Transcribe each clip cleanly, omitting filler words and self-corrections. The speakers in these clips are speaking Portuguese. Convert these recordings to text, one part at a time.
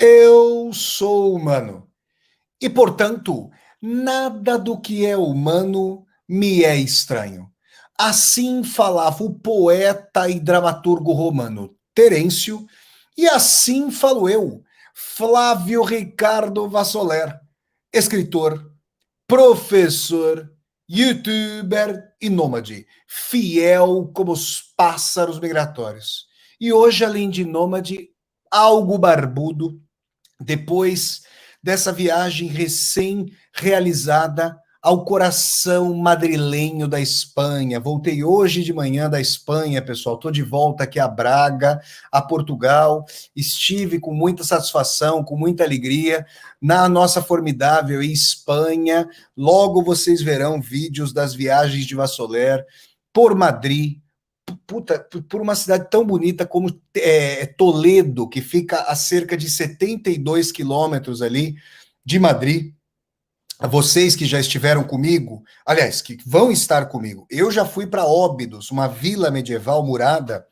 Eu sou humano e, portanto, nada do que é humano me é estranho. Assim falava o poeta e dramaturgo romano Terêncio, e assim falo eu, Flávio Ricardo Vassoler, escritor, professor, youtuber e nômade, fiel como os pássaros migratórios. E hoje, além de nômade, algo barbudo, depois dessa viagem recém-realizada ao coração madrilenho da Espanha. Voltei hoje de manhã da Espanha, pessoal. Estou de volta aqui a Braga, a Portugal. Estive com muita satisfação, com muita alegria na nossa formidável Espanha. Logo vocês verão vídeos das viagens de Vassoler por Madrid, puta, por uma cidade tão bonita como Toledo, que fica a cerca de 72 quilômetros ali de Madrid. Vocês que já estiveram comigo, aliás, que vão estar comigo, eu já fui para Óbidos, uma vila medieval murada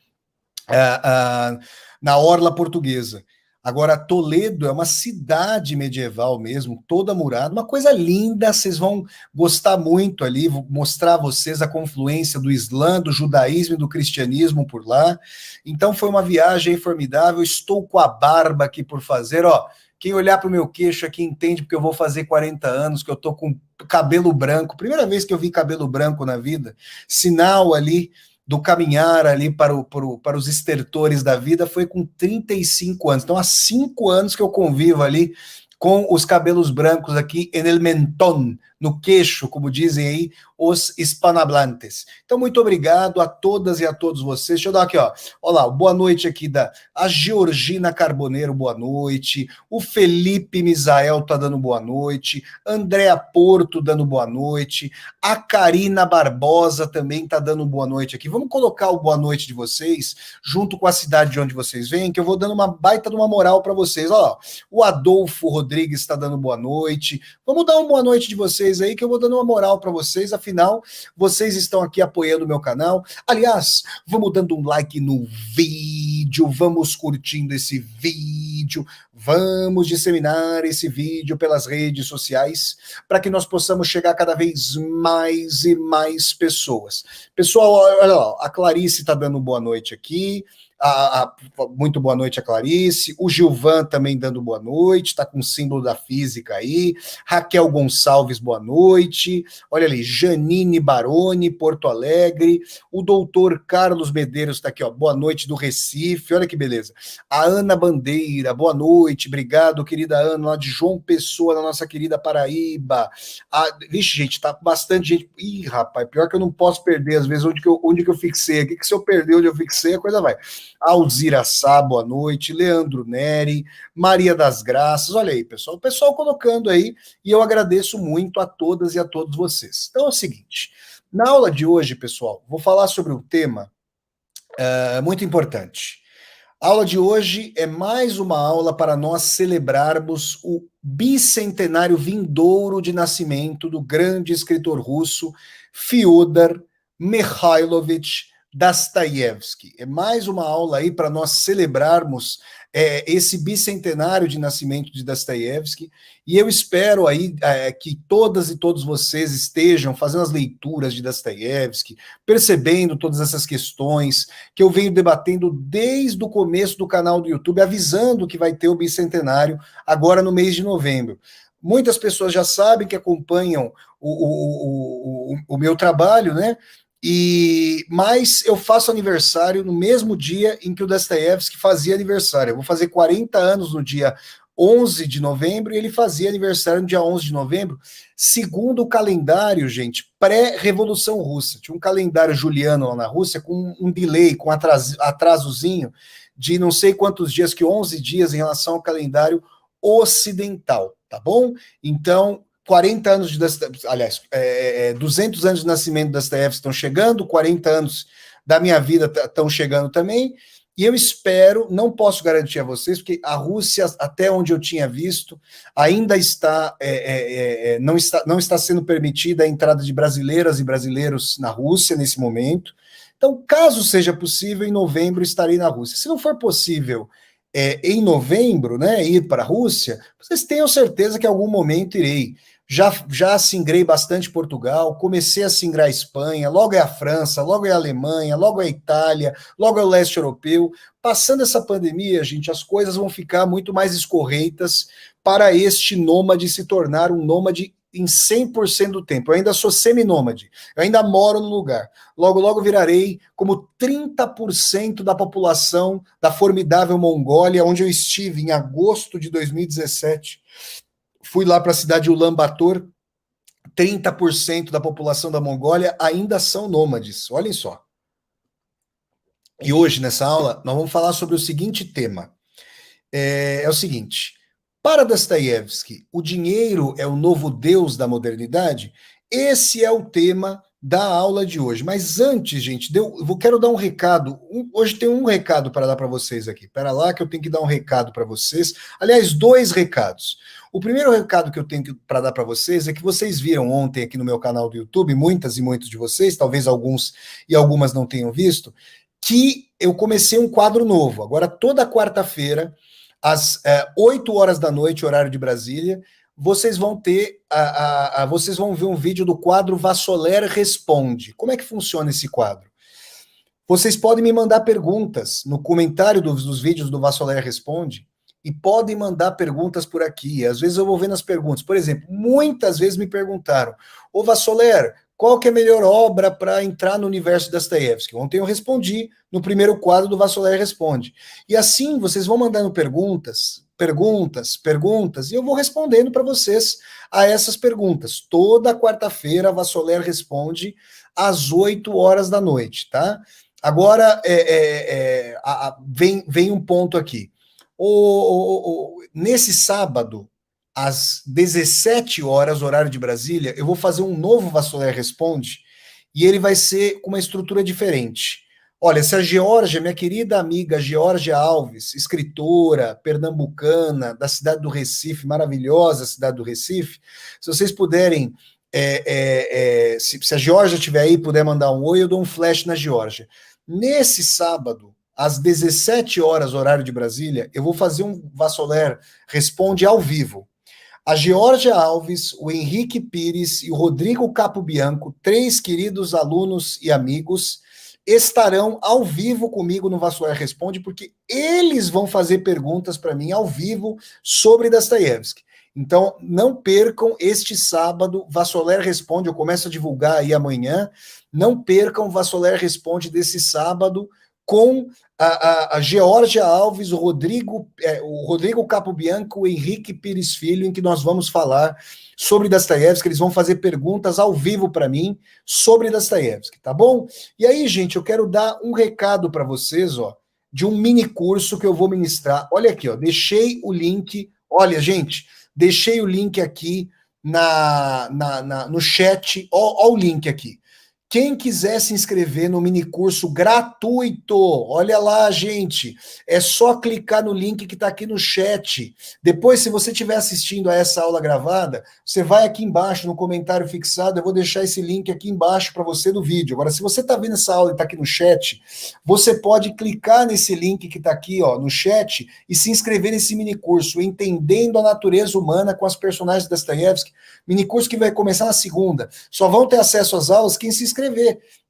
na orla portuguesa. Agora, Toledo é uma cidade medieval mesmo, toda murada, uma coisa linda, vocês vão gostar muito ali, vou mostrar a vocês a confluência do Islã, do judaísmo e do cristianismo por lá. Então foi uma viagem formidável, estou com a barba aqui por fazer, ó, quem olhar para o meu queixo aqui entende porque eu vou fazer 40 anos, que eu tô com cabelo branco, primeira vez que eu vi cabelo branco na vida, sinal ali do caminhar ali para os estertores da vida foi com 35 anos. Então, há 5 anos que eu convivo ali com os cabelos brancos aqui en el mentón, no queixo, como dizem aí os hispanohablantes. Então, muito obrigado a todas e a todos vocês. Deixa eu dar aqui, ó. Olá, boa noite aqui a Georgina Carboneiro, boa noite. O Felipe Misael tá dando boa noite. Andréa Porto dando boa noite. A Karina Barbosa também tá dando boa noite aqui. Vamos colocar o boa noite de vocês junto com a cidade de onde vocês vêm, que eu vou dando uma baita de uma moral para vocês. Ó, o Adolfo Rodrigues está dando boa noite. Vamos dar uma boa noite de vocês aí, que eu vou dando uma moral para vocês. Afinal, vocês estão aqui apoiando o meu canal. Aliás, vamos dando um like no vídeo, vamos curtindo esse vídeo, vamos disseminar esse vídeo pelas redes sociais para que nós possamos chegar cada vez mais e mais pessoas. Pessoal, olha lá, a Clarice está dando boa noite aqui. Muito boa noite a Clarice, o Gilvan também dando boa noite, está com o símbolo da física aí, Raquel Gonçalves, boa noite, olha ali, Janine Baroni, Porto Alegre, o doutor Carlos Medeiros está aqui, ó, boa noite do Recife, olha que beleza, a Ana Bandeira, boa noite, obrigado, querida Ana, lá de João Pessoa, na nossa querida Paraíba, vixe, gente, tá bastante gente, ih, rapaz, pior que eu não posso perder, às vezes, onde que eu fixei aqui, que se eu perder onde eu fixei, a coisa vai. Alzira Sá, boa noite, Leandro Neri, Maria das Graças, olha aí, pessoal, o pessoal colocando aí, e eu agradeço muito a todas e a todos vocês. Então é o seguinte, na aula de hoje, pessoal, vou falar sobre um tema muito importante. A aula de hoje é mais uma aula para nós celebrarmos o bicentenário vindouro de nascimento do grande escritor russo Fyodor Mikhailovich Dostoiévski. É mais uma aula aí para nós celebrarmos esse bicentenário de nascimento de Dostoiévski, e eu espero aí que todas e todos vocês estejam fazendo as leituras de Dostoiévski, percebendo todas essas questões que eu venho debatendo desde o começo do canal do YouTube, avisando que vai ter o bicentenário agora no mês de novembro. Muitas pessoas já sabem que acompanham o meu trabalho, né? Mas eu faço aniversário no mesmo dia em que o Dostoiévski fazia aniversário. Eu vou fazer 40 anos no dia 11 de novembro e ele fazia aniversário no dia 11 de novembro, segundo o calendário, gente, pré-Revolução Russa. Tinha um calendário juliano lá na Rússia com um delay, com atrasozinho de não sei quantos dias, que 11 dias em relação ao calendário ocidental, tá bom? Então, 40 anos de aliás, 200 anos de nascimento das TFs estão chegando, 40 anos da minha vida estão chegando também, e eu espero, não posso garantir a vocês, porque a Rússia, até onde eu tinha visto, ainda não está sendo permitida a entrada de brasileiras e brasileiros na Rússia nesse momento. Então, caso seja possível, em novembro estarei na Rússia. Se não for possível em novembro, né, ir para a Rússia, vocês tenham certeza que em algum momento irei. Já singrei bastante Portugal, comecei a singrar a Espanha, logo é a França, logo é a Alemanha, logo é a Itália, logo é o leste europeu. Passando essa pandemia, gente, as coisas vão ficar muito mais escorreitas para este nômade se tornar um nômade em 100% do tempo. Eu ainda sou seminômade, eu ainda moro no lugar. Logo, logo virarei como 30% da população da formidável Mongólia, onde eu estive em agosto de 2017. Fui lá para a cidade de Ulaanbaatar, 30% da população da Mongólia ainda são nômades. Olhem só. E hoje, nessa aula, nós vamos falar sobre o seguinte tema. É o seguinte: para Dostoiévski, o dinheiro é o novo deus da modernidade? Esse é o tema da aula de hoje. Mas antes, gente, quero dar um recado. Hoje tem um recado para dar para vocês aqui. Espera lá que eu tenho que dar um recado para vocês. Aliás, dois recados. O primeiro recado que eu tenho para dar para vocês é que vocês viram ontem aqui no meu canal do YouTube, muitas e muitos de vocês, talvez alguns e algumas não tenham visto, que eu comecei um quadro novo. Agora, toda quarta-feira, às 8 horas da noite, horário de Brasília, vocês vão ter, vocês vão ver um vídeo do quadro Vassoler Responde. Como é que funciona esse quadro? Vocês podem me mandar perguntas no comentário dos vídeos do Vassoler Responde e podem mandar perguntas por aqui. Às vezes eu vou vendo as perguntas. Por exemplo, muitas vezes me perguntaram: ô Vassoler, qual que é a melhor obra para entrar no universo Dostoiévski? Ontem eu respondi no primeiro quadro do Vassoler Responde. E assim, vocês vão mandando perguntas, e eu vou respondendo para vocês a essas perguntas. Toda quarta-feira, a Vassoler Responde às 8 horas da noite, tá? Agora, vem um ponto aqui. Nesse sábado, às 17 horas, horário de Brasília, eu vou fazer um novo Vassoler Responde e ele vai ser com uma estrutura diferente. Olha, se a Geórgia, minha querida amiga Geórgia Alves, escritora pernambucana da cidade do Recife, maravilhosa cidade do Recife, se vocês puderem, se a Geórgia estiver aí, puder mandar um oi, eu dou um flash na Geórgia. Nesse sábado, às 17 horas, horário de Brasília, eu vou fazer um Vassoler Responde ao vivo. A Geórgia Alves, o Henrique Pires e o Rodrigo Capobianco, 3 queridos alunos e amigos, estarão ao vivo comigo no Vassoler Responde, porque eles vão fazer perguntas para mim ao vivo sobre Dostoiévski. Então, não percam este sábado, Vassoler Responde, eu começo a divulgar aí amanhã, não percam o Vassoler Responde desse sábado com a Geórgia Alves, o Rodrigo Capobianco, o Henrique Pires Filho, em que nós vamos falar sobre Dostoiévski. Eles vão fazer perguntas ao vivo para mim sobre Dostoiévski, tá bom? E aí, gente, eu quero dar um recado para vocês, ó, de um mini curso que eu vou ministrar. Olha aqui, ó, deixei o link. Olha, gente, deixei o link aqui no chat. Ó o link aqui. Quem quiser se inscrever no minicurso gratuito, olha lá, gente, é só clicar no link que está aqui no chat. Depois, se você estiver assistindo a essa aula gravada, você vai aqui embaixo no comentário fixado, eu vou deixar esse link aqui embaixo para você no vídeo. Agora, se você está vendo essa aula e está aqui no chat, você pode clicar nesse link que está aqui, ó, no chat e se inscrever nesse minicurso, Entendendo a Natureza Humana com as Personagens de Dostoiévski, minicurso que vai começar na segunda. Só vão ter acesso às aulas quem se inscrever,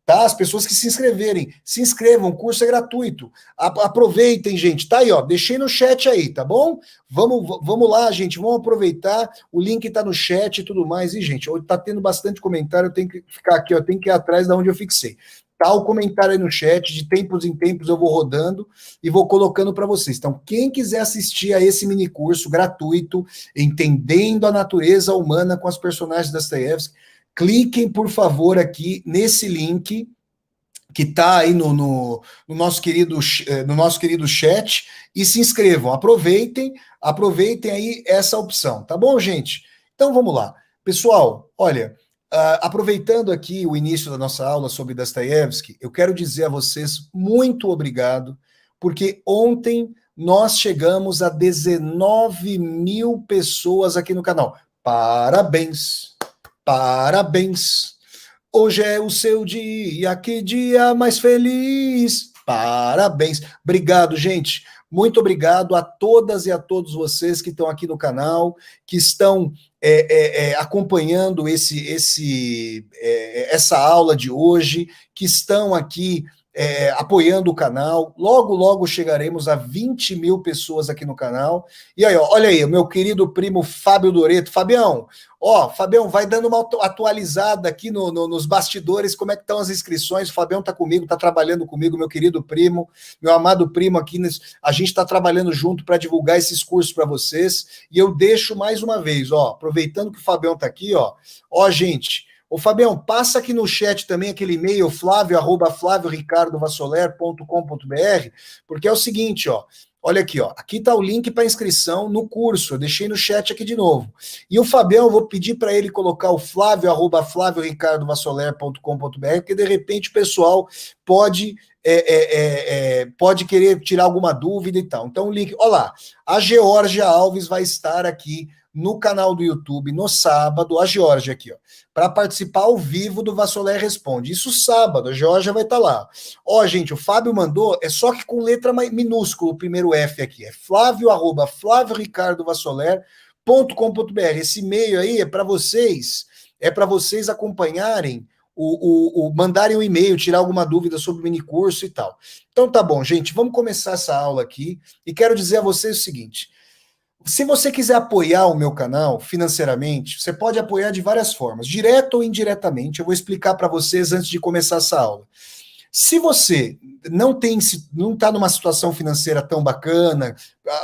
tá? As pessoas que se inscreverem, se inscrevam, o curso é gratuito. Aproveitem, gente. Tá aí, ó, deixei no chat aí, tá bom? Vamos lá, gente, vamos aproveitar. O link tá no chat e tudo mais. E, gente, hoje tá tendo bastante comentário, eu tenho que ficar aqui, ó, eu tenho que ir atrás da onde eu fixei. Tá o comentário aí no chat, de tempos em tempos eu vou rodando e vou colocando para vocês. Então, quem quiser assistir a esse mini curso gratuito, Entendendo a Natureza Humana com as Personagens da Dostoiévski, cliquem, por favor, aqui nesse link que está aí no nosso querido chat e se inscrevam. Aproveitem aí essa opção, tá bom, gente? Então vamos lá. Pessoal, olha, aproveitando aqui o início da nossa aula sobre Dostoiévski, eu quero dizer a vocês muito obrigado, porque ontem nós chegamos a 19 mil pessoas aqui no canal. Parabéns! Parabéns! Hoje é o seu dia, que dia mais feliz! Parabéns! Obrigado, gente! Muito obrigado a todas e a todos vocês que estão aqui no canal, que estão acompanhando essa aula de hoje, que estão aqui apoiando o canal. Logo, logo chegaremos a 20 mil pessoas aqui no canal. E aí, ó, olha aí, o meu querido primo Fábio Doreto. Fabião, vai dando uma atualizada aqui nos bastidores, como é que estão as inscrições. O Fabião está comigo, está trabalhando comigo, meu querido primo, meu amado primo aqui. A gente está trabalhando junto para divulgar esses cursos para vocês. E eu deixo mais uma vez, ó, aproveitando que o Fabião está aqui, ó, gente. Ô, Fabião, passa aqui no chat também aquele e-mail, flávio@flavioricardovasoler.com.br, porque é o seguinte, ó, olha aqui, ó, aqui tá o link para inscrição no curso, eu deixei no chat aqui de novo. E o Fabião, eu vou pedir para ele colocar o flávio@flavioricardovasoler.com.br, porque de repente o pessoal pode querer tirar alguma dúvida e tal. Então o link, olha lá, a Georgia Alves vai estar aqui no canal do YouTube no sábado, a Georgia aqui, ó, para participar ao vivo do Vassoler Responde. Isso sábado, a Georgia vai estar lá. Ó, gente, o Fábio mandou, é só que com letra minúscula, o primeiro F aqui, é flávio@flavioricardovasoler.com.br. Esse e-mail aí é para vocês acompanharem mandarem um e-mail, tirar alguma dúvida sobre o minicurso e tal. Então tá bom, gente, vamos começar essa aula aqui, e quero dizer a vocês o seguinte: se você quiser apoiar o meu canal financeiramente, você pode apoiar de várias formas, direto ou indiretamente. Eu vou explicar para vocês antes de começar essa aula. Se você não está numa situação financeira tão bacana,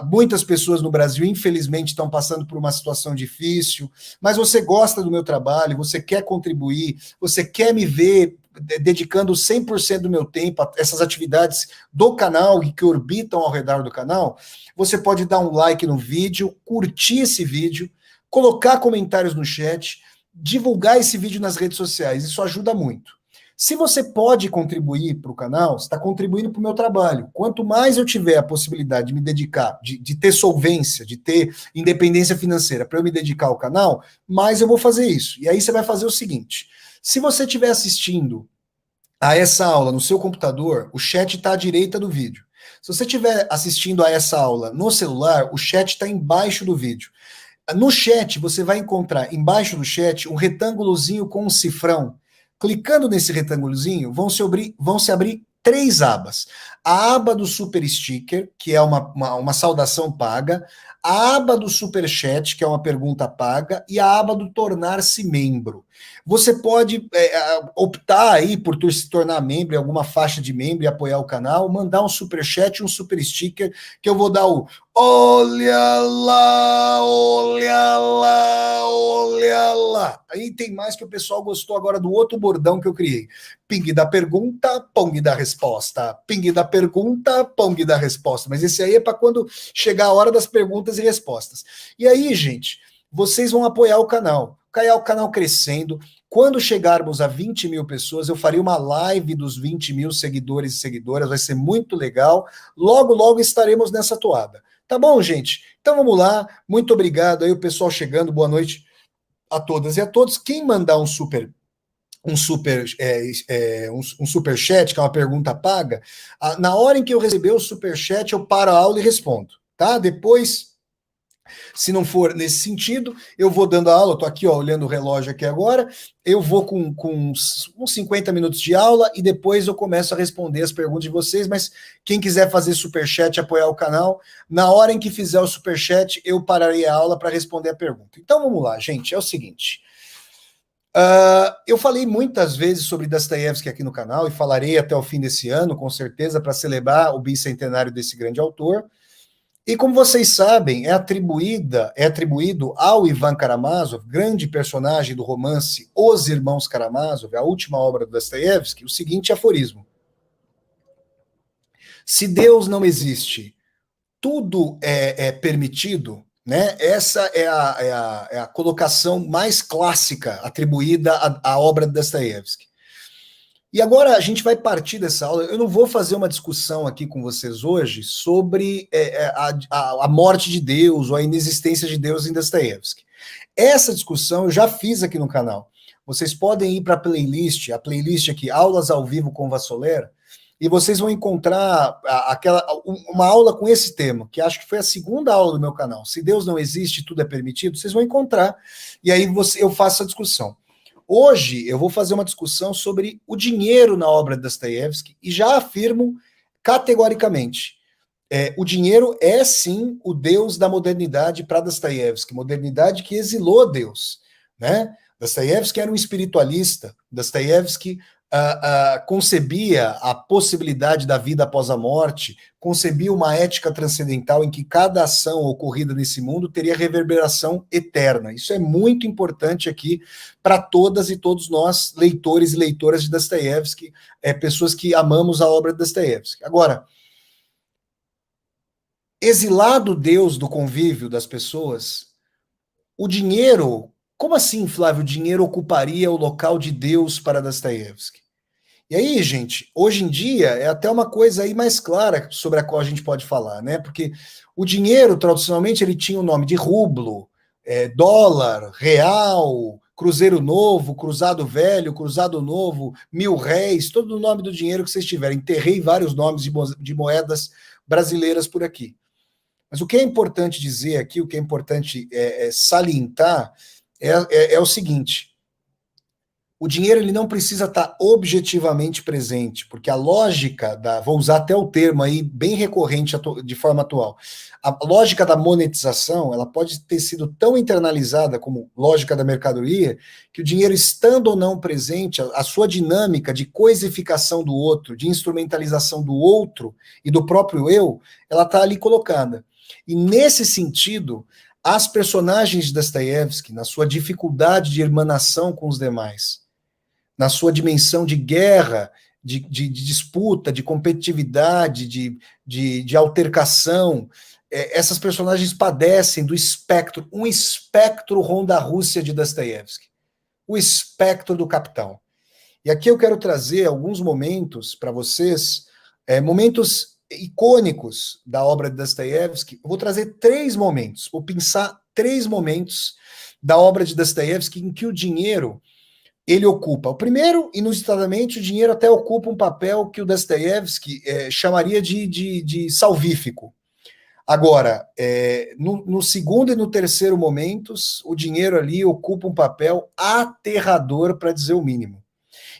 muitas pessoas no Brasil, infelizmente, estão passando por uma situação difícil, mas você gosta do meu trabalho, você quer contribuir, você quer me ver dedicando 100% do meu tempo a essas atividades do canal e que orbitam ao redor do canal, você pode dar um like no vídeo, curtir esse vídeo, colocar comentários no chat, divulgar esse vídeo nas redes sociais. Isso ajuda muito. Se você pode contribuir para o canal, você está contribuindo para o meu trabalho. Quanto mais eu tiver a possibilidade de me dedicar, de ter solvência, de ter independência financeira para eu me dedicar ao canal, mais eu vou fazer isso. E aí você vai fazer o seguinte: se você estiver assistindo a essa aula no seu computador, o chat está à direita do vídeo. Se você estiver assistindo a essa aula no celular, o chat está embaixo do vídeo. No chat, você vai encontrar embaixo do chat um retângulozinho com um cifrão. Clicando nesse retângulozinho, vão se abrir 3 abas. A aba do Super Sticker, que é uma saudação paga, a aba do Super Chat, que é uma pergunta paga, e a aba do Tornar-se Membro. Você pode optar aí por se tornar membro em alguma faixa de membro e apoiar o canal, mandar um Super Chat, um Super Sticker, que eu vou dar o olha lá, olha lá, olha lá. Aí tem mais que o pessoal gostou agora do outro bordão que eu criei. Ping da pergunta, pong da resposta. Ping da pergunta, pong da resposta. Mas esse aí é para quando chegar a hora das perguntas e respostas. E aí, gente, vocês vão apoiar o canal crescendo. Quando chegarmos a 20 mil pessoas, eu farei uma live dos 20 mil seguidores e seguidoras, vai ser muito legal. Logo, logo estaremos nessa toada. Tá bom, gente? Então vamos lá. Muito obrigado aí, o pessoal chegando. Boa noite a todas e a todos. Quem mandar um super chat, que é uma pergunta paga, na hora em que eu receber o super chat, eu paro a aula e respondo, tá? Depois, se não for nesse sentido, eu vou dando a aula. Eu tô aqui, ó, olhando o relógio aqui agora. Eu vou com uns 50 minutos de aula e depois eu começo a responder as perguntas de vocês. Mas quem quiser fazer superchat, apoiar o canal, na hora em que fizer o superchat, eu pararei a aula para responder a pergunta. Então vamos lá, gente. É o seguinte. Eu falei muitas vezes sobre Dostoiévski aqui no canal e falarei até o fim desse ano, com certeza, para celebrar o bicentenário desse grande autor. E como vocês sabem, é atribuído ao Ivan Karamazov, grande personagem do romance Os Irmãos Karamazov, a última obra do Dostoiévski, o seguinte aforismo: se Deus não existe, tudo é permitido, né? Essa é a colocação mais clássica atribuída à obra de Dostoiévski. E agora a gente vai partir dessa aula. Eu não vou fazer uma discussão aqui com vocês hoje sobre a morte de Deus ou a inexistência de Deus em Dostoiévski. Essa discussão eu já fiz aqui no canal. Vocês podem ir para a playlist aqui, Aulas ao Vivo com Vassoler, e vocês vão encontrar uma aula com esse tema, que acho que foi a segunda aula do meu canal. Se Deus não existe, tudo é permitido, vocês vão encontrar, e aí eu faço a discussão. Hoje eu vou fazer uma discussão sobre o dinheiro na obra de Dostoiévski, e já afirmo categoricamente, o dinheiro é sim o Deus da modernidade para Dostoiévski, modernidade que exilou Deus, né? Dostoiévski era um espiritualista, Dostoiévski concebia a possibilidade da vida após a morte, concebia uma ética transcendental em que cada ação ocorrida nesse mundo teria reverberação eterna. Isso é muito importante aqui para todas e todos nós, leitores e leitoras de Dostoiévski, pessoas que amamos a obra de Dostoiévski. Agora, exilado Deus do convívio das pessoas, o dinheiro, como assim, Flávio, o dinheiro ocuparia o local de Deus para Dostoiévski? E aí, gente, hoje em dia é até uma coisa aí mais clara sobre a qual a gente pode falar, né? Porque o dinheiro, tradicionalmente, ele tinha o nome de rublo, dólar, real, cruzeiro novo, cruzado velho, cruzado novo, 1.000 réis, todo o nome do dinheiro que vocês tiverem. Enterrei vários nomes de moedas brasileiras por aqui. Mas o que é importante dizer aqui, o que é importante salientar é o seguinte: o dinheiro ele não precisa estar objetivamente presente, porque a lógica vou usar até o termo aí bem recorrente de forma atual, a lógica da monetização, ela pode ter sido tão internalizada como lógica da mercadoria, que o dinheiro estando ou não presente, a sua dinâmica de coisificação do outro, de instrumentalização do outro e do próprio eu, ela está ali colocada. E nesse sentido, as personagens de Dostoiévski, na sua dificuldade de irmanação com os demais, na sua dimensão de guerra, de disputa, de competitividade, de altercação, essas personagens padecem do espectro, um espectro Ronda-Rússia de Dostoiévski, o espectro do capital. E aqui eu quero trazer alguns momentos para vocês, momentos icônicos da obra de Dostoiévski. Eu vou trazer 3 momentos, vou pensar 3 momentos da obra de Dostoiévski em que o dinheiro ele ocupa. O primeiro, inusitadamente, o dinheiro até ocupa um papel que o Dostoiévski chamaria de salvífico. Agora, no segundo e no terceiro momentos, o dinheiro ali ocupa um papel aterrador, para dizer o mínimo.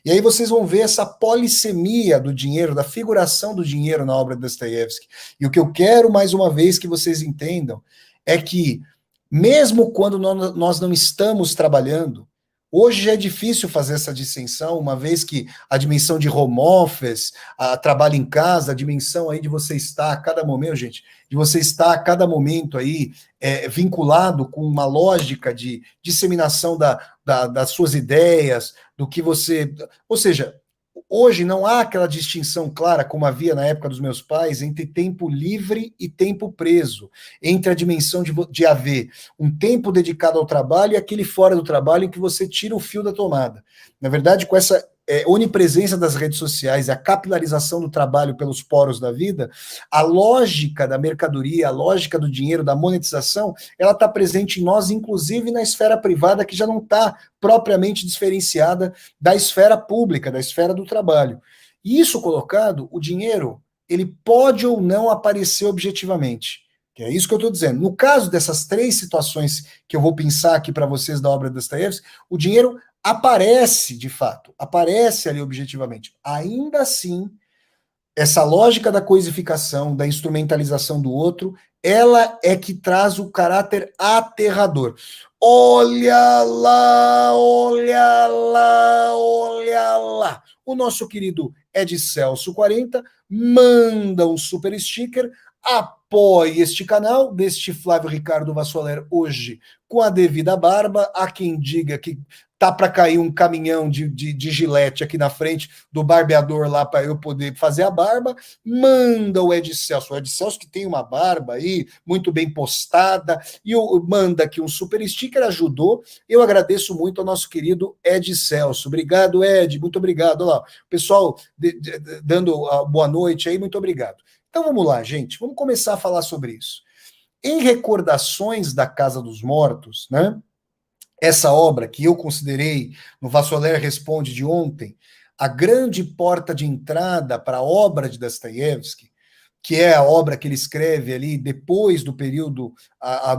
E aí vocês vão ver essa polissemia do dinheiro, da figuração do dinheiro na obra de Dostoiévski. E o que eu quero, mais uma vez, que vocês entendam, é que, mesmo quando nós não estamos trabalhando, hoje já é difícil fazer essa distinção, uma vez que a dimensão de home office, a trabalho em casa, a dimensão aí de você estar a cada momento, gente, de você estar a cada momento aí vinculado com uma lógica de disseminação das suas ideias, do que você... Ou seja, hoje não há aquela distinção clara, como havia na época dos meus pais, entre tempo livre e tempo preso, entre a dimensão de haver um tempo dedicado ao trabalho e aquele fora do trabalho em que você tira o fio da tomada. Na verdade, com essa onipresença das redes sociais e a capilarização do trabalho pelos poros da vida, a lógica da mercadoria, a lógica do dinheiro, da monetização, ela está presente em nós, inclusive na esfera privada, que já não está propriamente diferenciada da esfera pública, da esfera do trabalho. E isso colocado, o dinheiro, ele pode ou não aparecer objetivamente. Que é isso que eu estou dizendo. No caso dessas 3 situações que eu vou pensar aqui para vocês da obra de Dostoiévski, o dinheiro aparece de fato, aparece ali objetivamente. Ainda assim, essa lógica da coisificação, da instrumentalização do outro, ela é que traz o caráter aterrador. Olha lá, olha lá, olha lá. O nosso querido Ed Celso 40 manda um super sticker, apoie este canal deste Flávio Ricardo Vassoler hoje com a devida barba. Há quem diga que tá para cair um caminhão de gilete aqui na frente do barbeador lá para eu poder fazer a barba. Manda o Ed Celso que tem uma barba aí muito bem postada, e manda aqui um super sticker, ajudou. Eu agradeço muito ao nosso querido Ed Celso. Obrigado, Ed, muito obrigado. Olha lá, o pessoal dando boa noite aí, muito obrigado. Então vamos lá, gente, vamos começar a falar sobre isso. Em Recordações da Casa dos Mortos, né? Essa obra que eu considerei no Vassoler Responde de ontem, a grande porta de entrada para a obra de Dostoiévski, que é a obra que ele escreve ali depois do período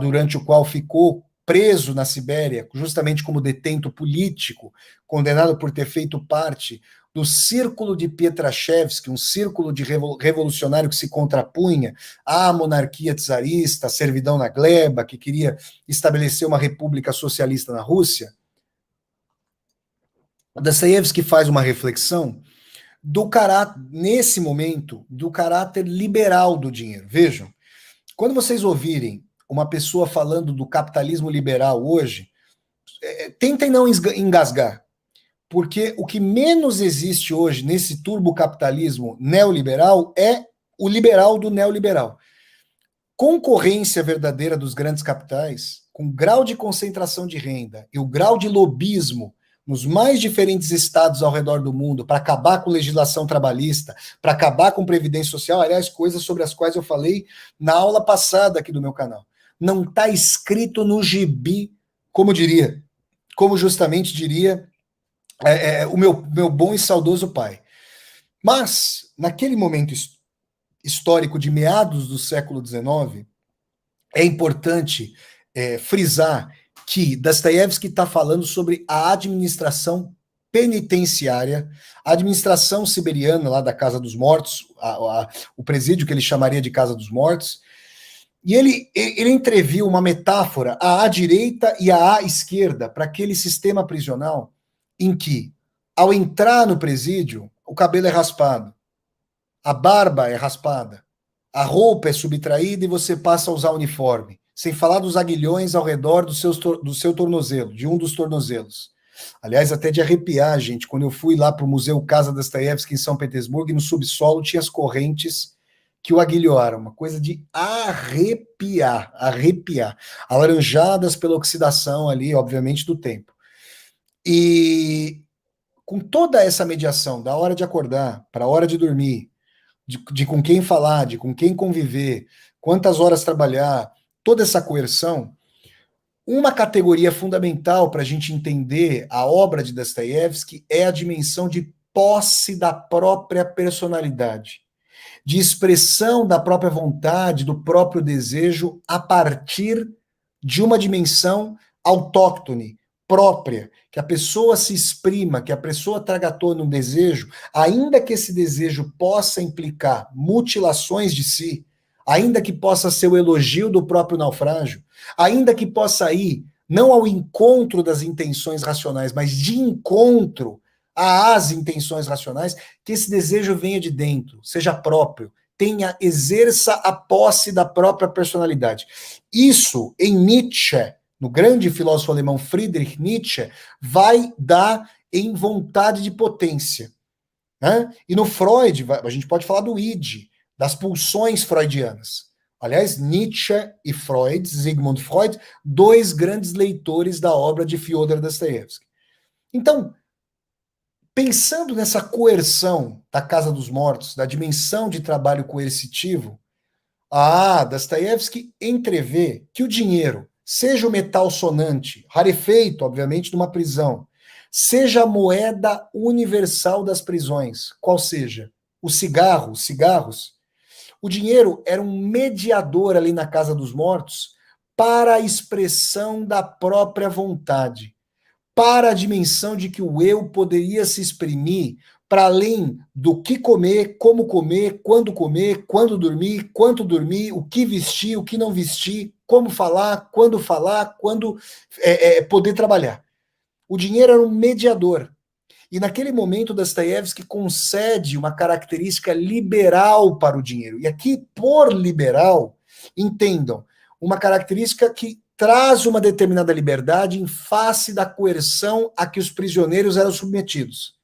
durante o qual ficou preso na Sibéria, justamente como detento político, condenado por ter feito parte do círculo de Pietraszewski, um círculo de revolucionário que se contrapunha à monarquia czarista, à servidão na gleba, que queria estabelecer uma república socialista na Rússia. Dostoiévski faz uma reflexão do caráter, nesse momento, do caráter liberal do dinheiro. Vejam, quando vocês ouvirem uma pessoa falando do capitalismo liberal hoje, tentem não engasgar, porque o que menos existe hoje nesse turbocapitalismo neoliberal é o liberal do neoliberal. Concorrência verdadeira dos grandes capitais, com grau de concentração de renda e o grau de lobismo nos mais diferentes estados ao redor do mundo para acabar com legislação trabalhista, para acabar com previdência social, aliás, coisas sobre as quais eu falei na aula passada aqui do meu canal. Não está escrito no gibi, como justamente diria o meu bom e saudoso pai. Mas, naquele momento histórico de meados do século XIX, é importante frisar que Dostoiévski está falando sobre a administração penitenciária, a administração siberiana lá da Casa dos Mortos, o presídio que ele chamaria de Casa dos Mortos, e ele entreviu uma metáfora à direita e à esquerda para aquele sistema prisional em que, ao entrar no presídio, o cabelo é raspado, a barba é raspada, a roupa é subtraída e você passa a usar uniforme, sem falar dos aguilhões ao redor do seu tornozelo, de um dos tornozelos. Aliás, até de arrepiar, gente, quando eu fui lá para o Museu Casa Dostoiévski em São Petersburgo, e no subsolo tinha as correntes que o aguilhoaram, uma coisa de arrepiar, alaranjadas pela oxidação ali, obviamente, do tempo. E com toda essa mediação, da hora de acordar para a hora de dormir, de com quem falar, de com quem conviver, quantas horas trabalhar, toda essa coerção, uma categoria fundamental para a gente entender a obra de Dostoiévski é a dimensão de posse da própria personalidade, de expressão da própria vontade, do próprio desejo, a partir de uma dimensão autóctone, própria, que a pessoa se exprima, que a pessoa traga à tona um desejo, ainda que esse desejo possa implicar mutilações de si, ainda que possa ser o elogio do próprio naufrágio, ainda que possa ir não ao encontro das intenções racionais, mas de encontro às intenções racionais, que esse desejo venha de dentro, seja próprio, exerça a posse da própria personalidade. Isso, em Nietzsche, no grande filósofo alemão Friedrich Nietzsche, vai dar em vontade de potência. Né? E no Freud, a gente pode falar do id, das pulsões freudianas. Aliás, Nietzsche e Freud, Sigmund Freud, dois grandes leitores da obra de Fyodor Dostoiévski. Então, pensando nessa coerção da Casa dos Mortos, da dimensão de trabalho coercitivo, Dostoiévski entrevê que o dinheiro, seja o metal sonante, rarefeito, obviamente, numa prisão, seja a moeda universal das prisões, qual seja o cigarros, o dinheiro era um mediador ali na Casa dos Mortos para a expressão da própria vontade, para a dimensão de que o eu poderia se exprimir para além do que comer, como comer, quando dormir, quanto dormir, o que vestir, o que não vestir, como falar, quando poder trabalhar. O dinheiro era um mediador. E naquele momento, Dostoiévski concede uma característica liberal para o dinheiro. E aqui, por liberal, entendam, uma característica que traz uma determinada liberdade em face da coerção a que os prisioneiros eram submetidos.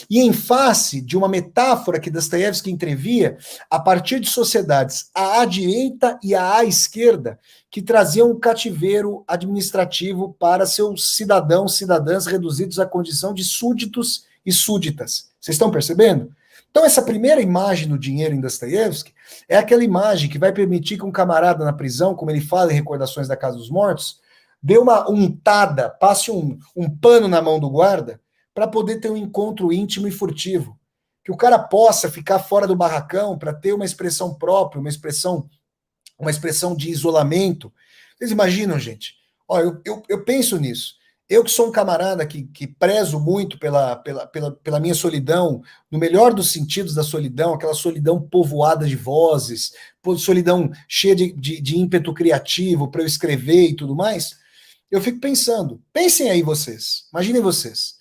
E em face de uma metáfora que Dostoiévski entrevia a partir de sociedades à direita e à esquerda, que traziam um cativeiro administrativo para seus cidadãs reduzidos à condição de súditos e súditas. Vocês estão percebendo? Então, essa primeira imagem do dinheiro em Dostoiévski é aquela imagem que vai permitir que um camarada na prisão, como ele fala em Recordações da Casa dos Mortos, dê uma untada, passe um pano na mão do guarda, para poder ter um encontro íntimo e furtivo. Que o cara possa ficar fora do barracão para ter uma expressão própria, uma expressão de isolamento. Vocês imaginam, gente? Ó, eu penso nisso. Eu que sou um camarada que prezo muito pela minha solidão, no melhor dos sentidos da solidão, aquela solidão povoada de vozes, solidão cheia de ímpeto criativo para eu escrever e tudo mais, eu fico pensando, pensem aí vocês, imaginem vocês.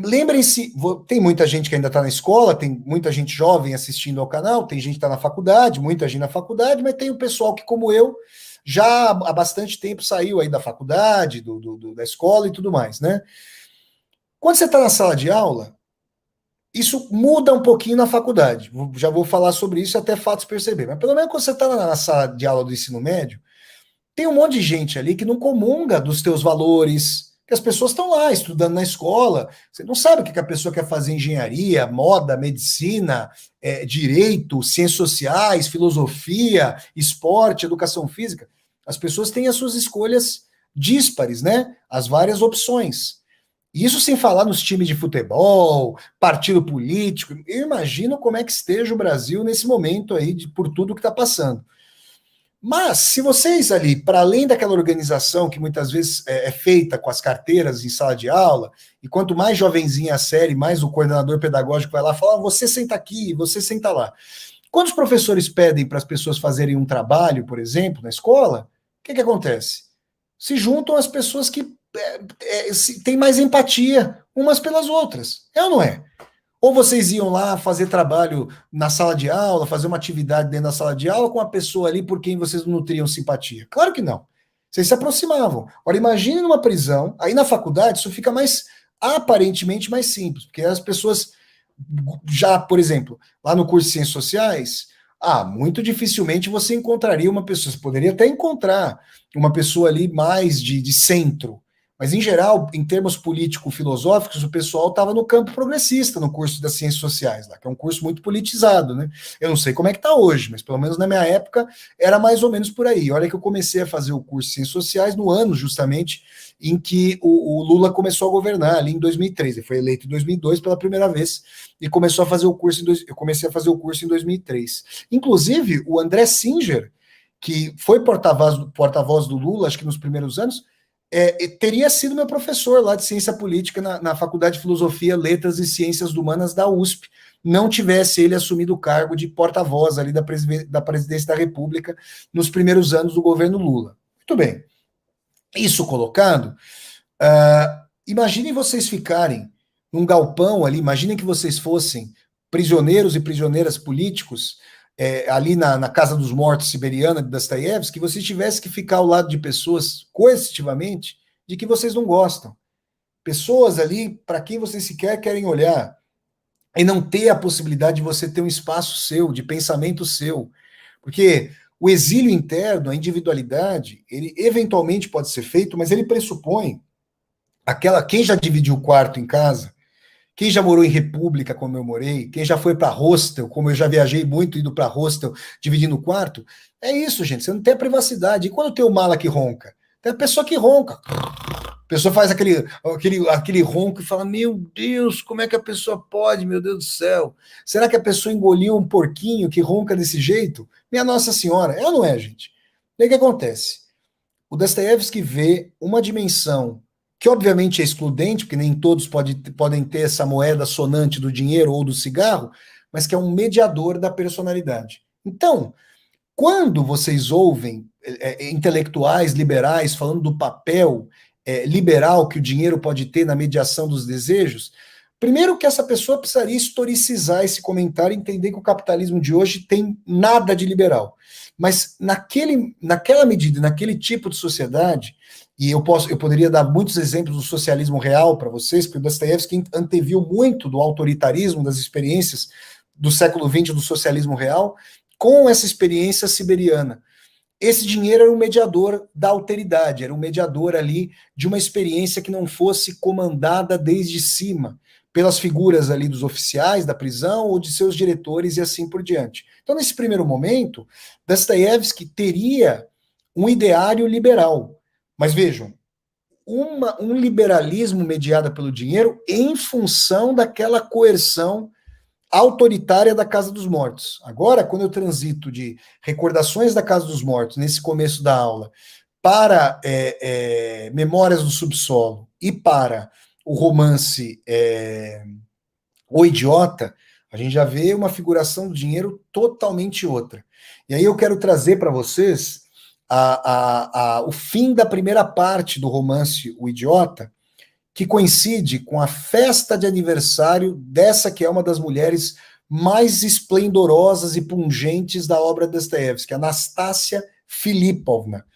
Lembrem-se, tem muita gente que ainda está na escola, tem muita gente jovem assistindo ao canal, tem gente que está na faculdade, muita gente na faculdade, mas tem o pessoal que, como eu, já há bastante tempo saiu aí da faculdade, da escola e tudo mais, né? Quando você está na sala de aula, isso muda um pouquinho na faculdade. Já vou falar sobre isso até fatos perceber. Mas pelo menos quando você está na sala de aula do ensino médio, tem um monte de gente ali que não comunga dos teus valores, que as pessoas estão lá estudando na escola, você não sabe o que a pessoa quer fazer: engenharia, moda, medicina, direito, ciências sociais, filosofia, esporte, educação física. As pessoas têm as suas escolhas díspares, né? As várias opções. Isso sem falar nos times de futebol, partido político. Eu imagino como é que esteja o Brasil nesse momento aí, por tudo que está passando. Mas, se vocês ali, para além daquela organização que muitas vezes é feita com as carteiras em sala de aula, e quanto mais jovenzinha a série, mais o coordenador pedagógico vai lá e fala: você senta aqui, você senta lá. Quando os professores pedem para as pessoas fazerem um trabalho, por exemplo, na escola, o que acontece? Se juntam as pessoas que têm mais empatia umas pelas outras. É ou não é? Ou vocês iam lá fazer trabalho na sala de aula, fazer uma atividade dentro da sala de aula com a pessoa ali por quem vocês não nutriam simpatia? Claro que não. Vocês se aproximavam. Ora, imagine numa prisão, aí na faculdade isso fica aparentemente mais simples, porque as pessoas já, por exemplo, lá no curso de Ciências Sociais, muito dificilmente você encontraria uma pessoa, você poderia até encontrar uma pessoa ali mais de centro, mas, em geral, em termos político-filosóficos, o pessoal estava no campo progressista, no curso das Ciências Sociais, lá, que é um curso muito politizado, né? Eu não sei como é que está hoje, mas pelo menos na minha época era mais ou menos por aí. Olha que eu comecei a fazer o curso de Ciências Sociais no ano, justamente, em que o Lula começou a governar, ali em 2003. Ele foi eleito em 2002 pela primeira vez e começou a fazer o curso eu comecei a fazer o curso em 2003. Inclusive, o André Singer, que foi porta-voz do Lula, acho que nos primeiros anos, teria sido meu professor lá de ciência política na Faculdade de Filosofia, Letras e Ciências Humanas da USP, não tivesse ele assumido o cargo de porta-voz ali da presidência da República nos primeiros anos do governo Lula. Muito bem. Isso colocado, imaginem vocês ficarem num galpão ali, imaginem que vocês fossem prisioneiros e prisioneiras políticos ali na Casa dos Mortos siberiana de Dostoiévski, que vocês tivessem que ficar ao lado de pessoas coercitivamente de que vocês não gostam. Pessoas ali para quem vocês sequer querem olhar. E não ter a possibilidade de você ter um espaço seu, de pensamento seu. Porque o exílio interno, a individualidade, ele eventualmente pode ser feito, mas ele pressupõe quem já dividiu o quarto em casa, quem já morou em república, como eu morei, quem já foi para hostel, como eu já viajei muito indo para hostel, dividindo o quarto, é isso, gente, você não tem a privacidade. E quando tem o mala que ronca? Tem a pessoa que ronca. A pessoa faz aquele ronco e fala: meu Deus, como é que a pessoa pode, meu Deus do céu? Será que a pessoa engoliu um porquinho que ronca desse jeito? Minha Nossa Senhora, é ou não é, gente? E aí o que acontece? O Dostoiévski vê uma dimensão que obviamente é excludente, porque nem todos podem ter essa moeda sonante do dinheiro ou do cigarro, mas que é um mediador da personalidade. Então, quando vocês ouvem intelectuais liberais falando do papel liberal que o dinheiro pode ter na mediação dos desejos, primeiro que essa pessoa precisaria historicizar esse comentário e entender que o capitalismo de hoje tem nada de liberal. Mas naquela medida, naquele tipo de sociedade, e eu poderia dar muitos exemplos do socialismo real para vocês, porque o Dostoiévski anteviu muito do autoritarismo, das experiências do século XX do socialismo real, com essa experiência siberiana. Esse dinheiro era um mediador da alteridade, era um mediador ali de uma experiência que não fosse comandada desde cima, pelas figuras ali dos oficiais da prisão ou de seus diretores e assim por diante. Então, nesse primeiro momento, Dostoiévski teria um ideário liberal. Mas vejam, um liberalismo mediado pelo dinheiro em função daquela coerção autoritária da Casa dos Mortos. Agora, quando eu transito de Recordações da Casa dos Mortos, nesse começo da aula, para Memórias do Subsolo e para o romance O Idiota, a gente já vê uma figuração do dinheiro totalmente outra. E aí eu quero trazer para vocês o fim da primeira parte do romance O Idiota, que coincide com a festa de aniversário dessa que é uma das mulheres mais esplendorosas e pungentes da obra de Dostoiévski, Anastácia Filipovna.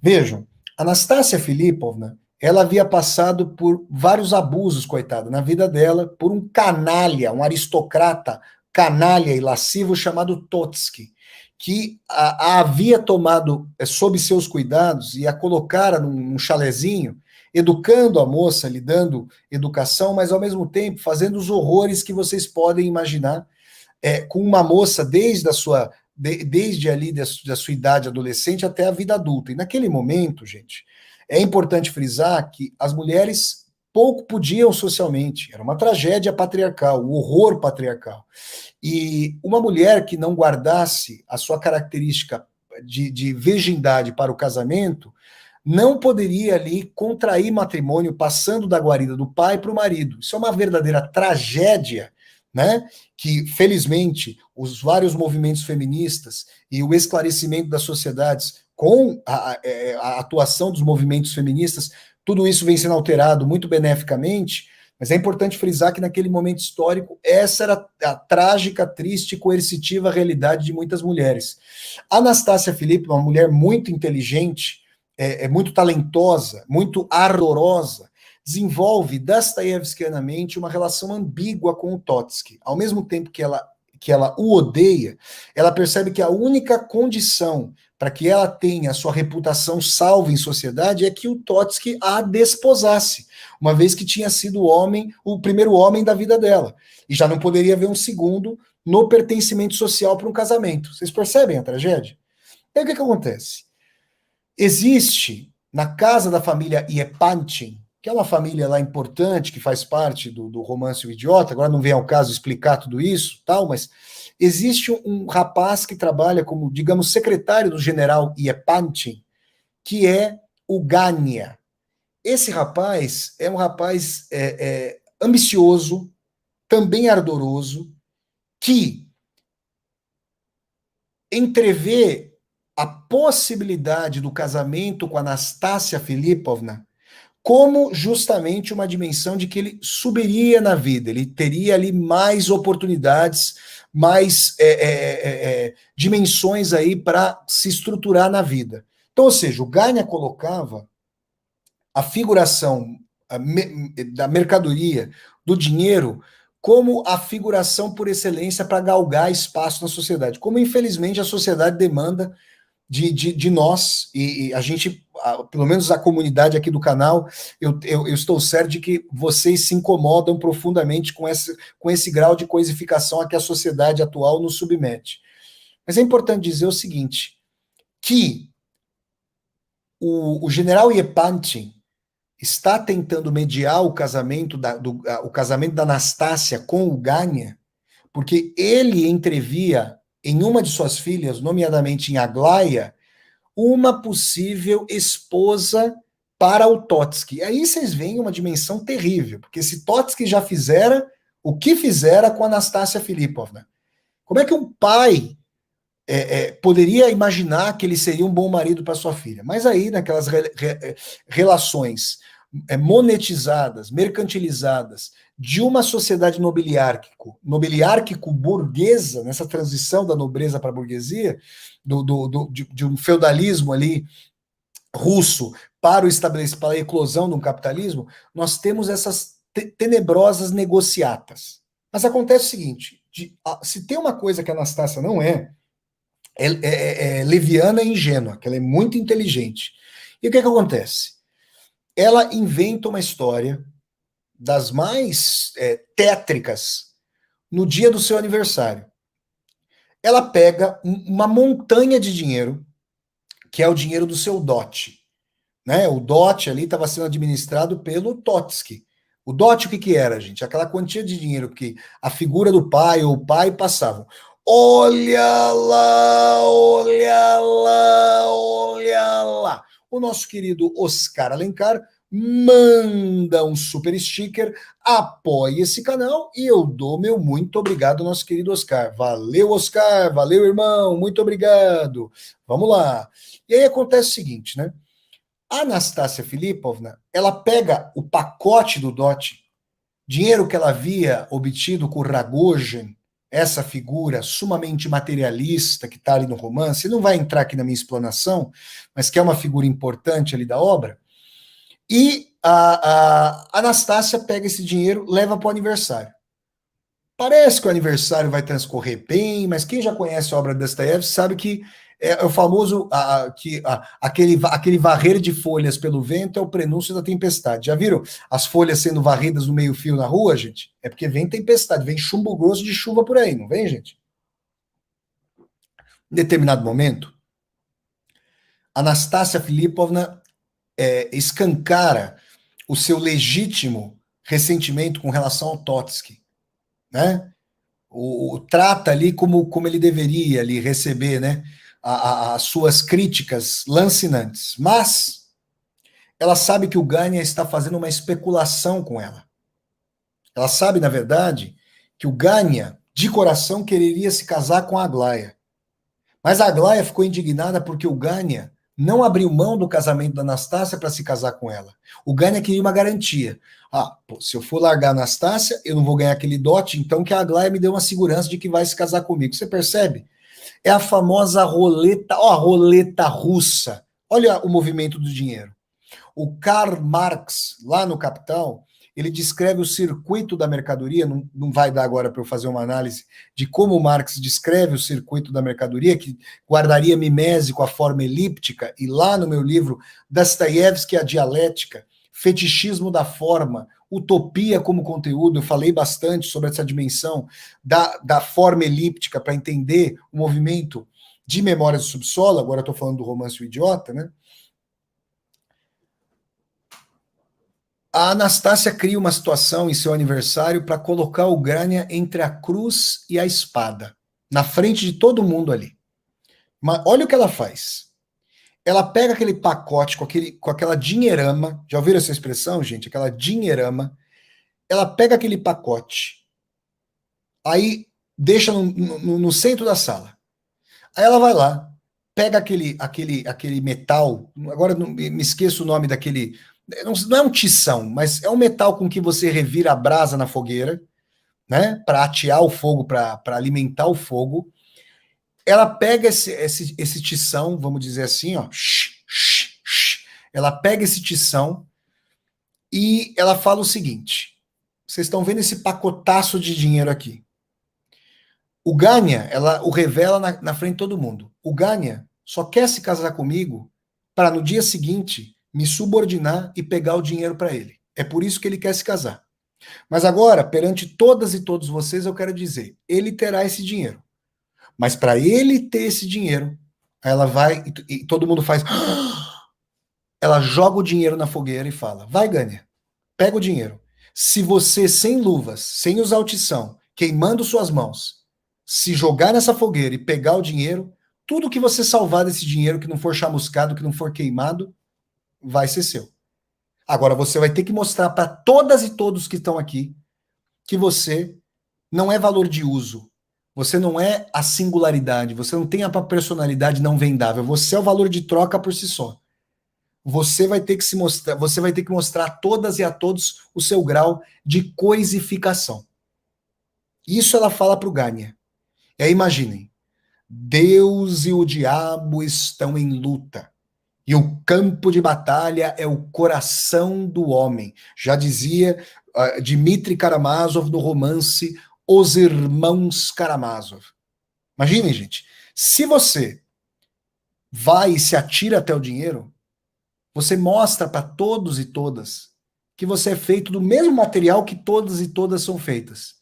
Vejam, Anastácia Filipovna, ela havia passado por vários abusos, coitada, na vida dela, por um canalha, um aristocrata canalha e lascivo chamado Totsky, que a havia tomado sob seus cuidados e a colocara num chalezinho, educando a moça, lhe dando educação, mas ao mesmo tempo fazendo os horrores que vocês podem imaginar, com uma moça desde ali da sua idade adolescente até a vida adulta. E naquele momento, gente, é importante frisar que as mulheres pouco podiam socialmente, era uma tragédia patriarcal, um horror patriarcal. E uma mulher que não guardasse a sua característica de virgindade para o casamento, não poderia ali contrair matrimônio passando da guarida do pai para o marido. Isso é uma verdadeira tragédia, né? Que, felizmente, os vários movimentos feministas e o esclarecimento das sociedades com a atuação dos movimentos feministas, tudo isso vem sendo alterado muito beneficamente, mas é importante frisar que naquele momento histórico, essa era a trágica, triste e coercitiva realidade de muitas mulheres. Anastácia Filipe, uma mulher muito inteligente, muito talentosa, muito ardorosa, desenvolve dostoiévskianamente uma relação ambígua com o Totsky. Ao mesmo tempo que ela o odeia, ela percebe que a única condição para que ela tenha a sua reputação salva em sociedade é que o Totsky a desposasse, uma vez que tinha sido o primeiro homem da vida dela, e já não poderia haver um segundo no pertencimento social para um casamento. Vocês percebem a tragédia? E aí o que acontece? Existe, na casa da família Iepanchin, que é uma família lá importante, que faz parte do romance O Idiota, agora não vem ao caso explicar tudo isso, tal, mas existe um rapaz que trabalha como, digamos, secretário do general Iepanchin, que é o Gania. Esse rapaz é um rapaz ambicioso, também ardoroso, que entrevê a possibilidade do casamento com Anastácia Filipovna como justamente uma dimensão de que ele subiria na vida, ele teria ali mais oportunidades, mais dimensões aí para se estruturar na vida. Então, ou seja, o Gania colocava a figuração da mercadoria, do dinheiro, como a figuração por excelência para galgar espaço na sociedade, como infelizmente a sociedade demanda de nós, e a gente, pelo menos a comunidade aqui do canal, eu estou certo de que vocês se incomodam profundamente com esse grau de coisificação a que a sociedade atual nos submete. Mas é importante dizer o seguinte, que o general Iepanchin está tentando mediar o casamento o casamento da Anastácia com o Gania, porque ele entrevia em uma de suas filhas, nomeadamente em Aglaia, uma possível esposa para o Totsky. Aí vocês veem uma dimensão terrível, porque se Totsky já fizera o que fizera com Anastácia Filipovna, como é que um pai poderia imaginar que ele seria um bom marido para sua filha? Mas aí, naquelas relações monetizadas, mercantilizadas, de uma sociedade nobiliárquico burguesa, nessa transição da nobreza para a burguesia, de um feudalismo ali russo para a eclosão de um capitalismo, nós temos essas tenebrosas negociatas. Mas acontece o seguinte, se tem uma coisa que a Anastácia não é leviana e ingênua, que ela é muito inteligente. E o que acontece? Ela inventa uma história das mais tétricas no dia do seu aniversário. Ela pega uma montanha de dinheiro, que é o dinheiro do seu dote, né? O dote ali estava sendo administrado pelo Totsky. O dote o que que era, gente? Aquela quantia de dinheiro que a figura do pai ou o pai passavam. Olha lá, olha lá, olha lá. O nosso querido Oscar Alencar manda um super sticker, apoie esse canal e eu dou meu muito obrigado, nosso querido Oscar. Valeu, Oscar, valeu, irmão, muito obrigado. Vamos lá. E aí acontece o seguinte, né? A Anastácia Filipovna, ela pega o pacote do dote, dinheiro que ela havia obtido com Ragozin, essa figura sumamente materialista que está ali no romance, não vai entrar aqui na minha explanação, mas que é uma figura importante ali da obra, e a Anastácia pega esse dinheiro, leva para o aniversário. Parece que o aniversário vai transcorrer bem, mas quem já conhece a obra de Dostoiévski sabe que é o famoso aquele varrer de folhas pelo vento é o prenúncio da tempestade. Já viram as folhas sendo varridas no meio-fio na rua, gente? É porque vem tempestade, vem chumbo grosso de chuva por aí, não vem, gente? Em determinado momento, Anastácia Filipovna escancara o seu legítimo ressentimento com relação ao Totsky, né? Trata ali como ele deveria ali receber, né, as suas críticas lancinantes, mas ela sabe que o Gania está fazendo uma especulação com ela. Ela sabe, na verdade, que o Gania, de coração, quereria se casar com a Aglaia. Mas a Aglaia ficou indignada porque o Gania não abriu mão do casamento da Anastácia para se casar com ela. O Gania queria uma garantia. Pô, se eu for largar a Anastácia, eu não vou ganhar aquele dote, então que a Aglaia me dê uma segurança de que vai se casar comigo. Você percebe? É a famosa roleta, a roleta russa. Olha o movimento do dinheiro. O Karl Marx, lá no Capital, ele descreve o circuito da mercadoria, não vai dar agora para eu fazer uma análise de como Marx descreve o circuito da mercadoria, que guardaria mimese com a forma elíptica, e lá no meu livro, Dostoiévski, a dialética, fetichismo da forma, utopia como conteúdo, eu falei bastante sobre essa dimensão da forma elíptica para entender o movimento de Memórias do Subsolo, agora estou falando do romance O Idiota, né? A Anastácia cria uma situação em seu aniversário para colocar o Grania entre a cruz e a espada, na frente de todo mundo ali. Mas olha o que ela faz. Ela pega aquele pacote com aquela dinheirama, já ouviram essa expressão, gente? Aquela dinheirama. Ela pega aquele pacote, aí deixa no centro da sala. Aí ela vai lá, pega aquele metal, agora me esqueço o nome daquele. Não é um tição, mas é um metal com que você revira a brasa na fogueira, né? Para atear o fogo, para alimentar o fogo. Ela pega esse tição, vamos dizer assim, ó. Ela pega esse tição e ela fala o seguinte: vocês estão vendo esse pacotaço de dinheiro aqui? O Gania, ela o revela na frente de todo mundo. O Gania só quer se casar comigo para no dia seguinte me subordinar e pegar o dinheiro para ele. É por isso que ele quer se casar. Mas agora, perante todas e todos vocês, eu quero dizer, ele terá esse dinheiro. Mas para ele ter esse dinheiro, ela vai e todo mundo faz. Ela joga o dinheiro na fogueira e fala: vai, Gania, pega o dinheiro. Se você, sem luvas, sem usar o tição, queimando suas mãos, se jogar nessa fogueira e pegar o dinheiro, tudo que você salvar desse dinheiro que não for chamuscado, que não for queimado, vai ser seu. Agora você vai ter que mostrar para todas e todos que estão aqui que você não é valor de uso. Você não é a singularidade, você não tem a personalidade não vendável, você é o valor de troca por si só. Você vai ter que se mostrar, você vai ter que mostrar a todas e a todos o seu grau de coisificação. Isso ela fala para o Gania. E aí imaginem, Deus e o diabo estão em luta. E o campo de batalha é o coração do homem. Já dizia Dmitri Karamazov no romance Os Irmãos Karamazov. Imaginem, gente, se você vai e se atira até o dinheiro, você mostra para todos e todas que você é feito do mesmo material que todas e todas são feitas.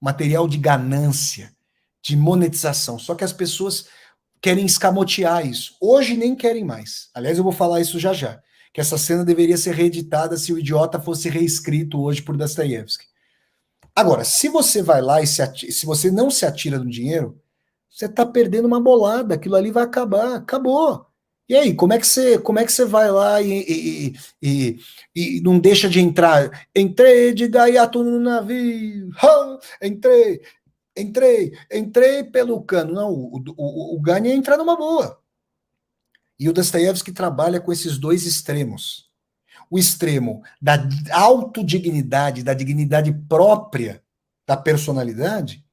Material de ganância, de monetização. Só que as pessoas querem escamotear isso. Hoje nem querem mais. Aliás, eu vou falar isso já já. que essa cena deveria ser reeditada se o Idiota fosse reescrito hoje por Dostoiévski. Agora, se você vai lá e se você não se atira no dinheiro, você está perdendo uma bolada, aquilo ali vai acabar, acabou. E aí, como é que você vai lá e não deixa de entrar? Entrei de gaiato no navio, entrei pelo cano. Não, o Gânia entra numa boa. E o Dostoiévski trabalha com esses dois extremos. O extremo da autodignidade, da dignidade própria da personalidade,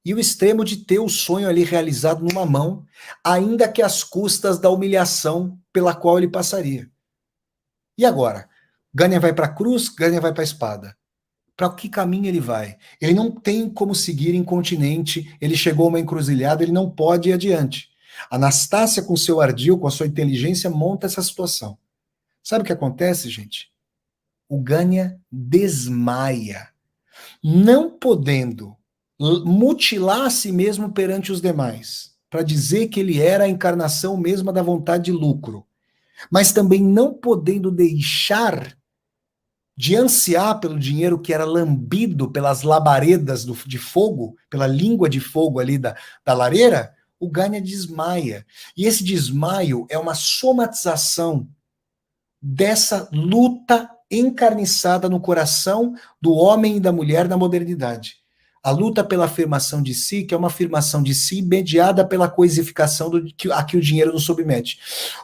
e o extremo de ter o sonho ali realizado numa mão, ainda que às custas da humilhação pela qual ele passaria. E agora? Gânia vai para a cruz, Gânia vai para a espada. Para que caminho ele vai? Ele não tem como seguir incontinente, ele chegou a uma encruzilhada, ele não pode ir adiante. Anastácia, com seu ardil, com a sua inteligência, monta essa situação. Sabe o que acontece, gente? O Gânia desmaia, não podendo mutilar a si mesmo perante os demais, para dizer que ele era a encarnação mesma da vontade de lucro, mas também não podendo deixar de ansiar pelo dinheiro que era lambido pelas labaredas de fogo, pela língua de fogo ali da lareira, o Gânia desmaia. E esse desmaio é uma somatização dessa luta encarniçada no coração do homem e da mulher na modernidade. A luta pela afirmação de si, que é uma afirmação de si mediada pela coisificação a que o dinheiro nos submete.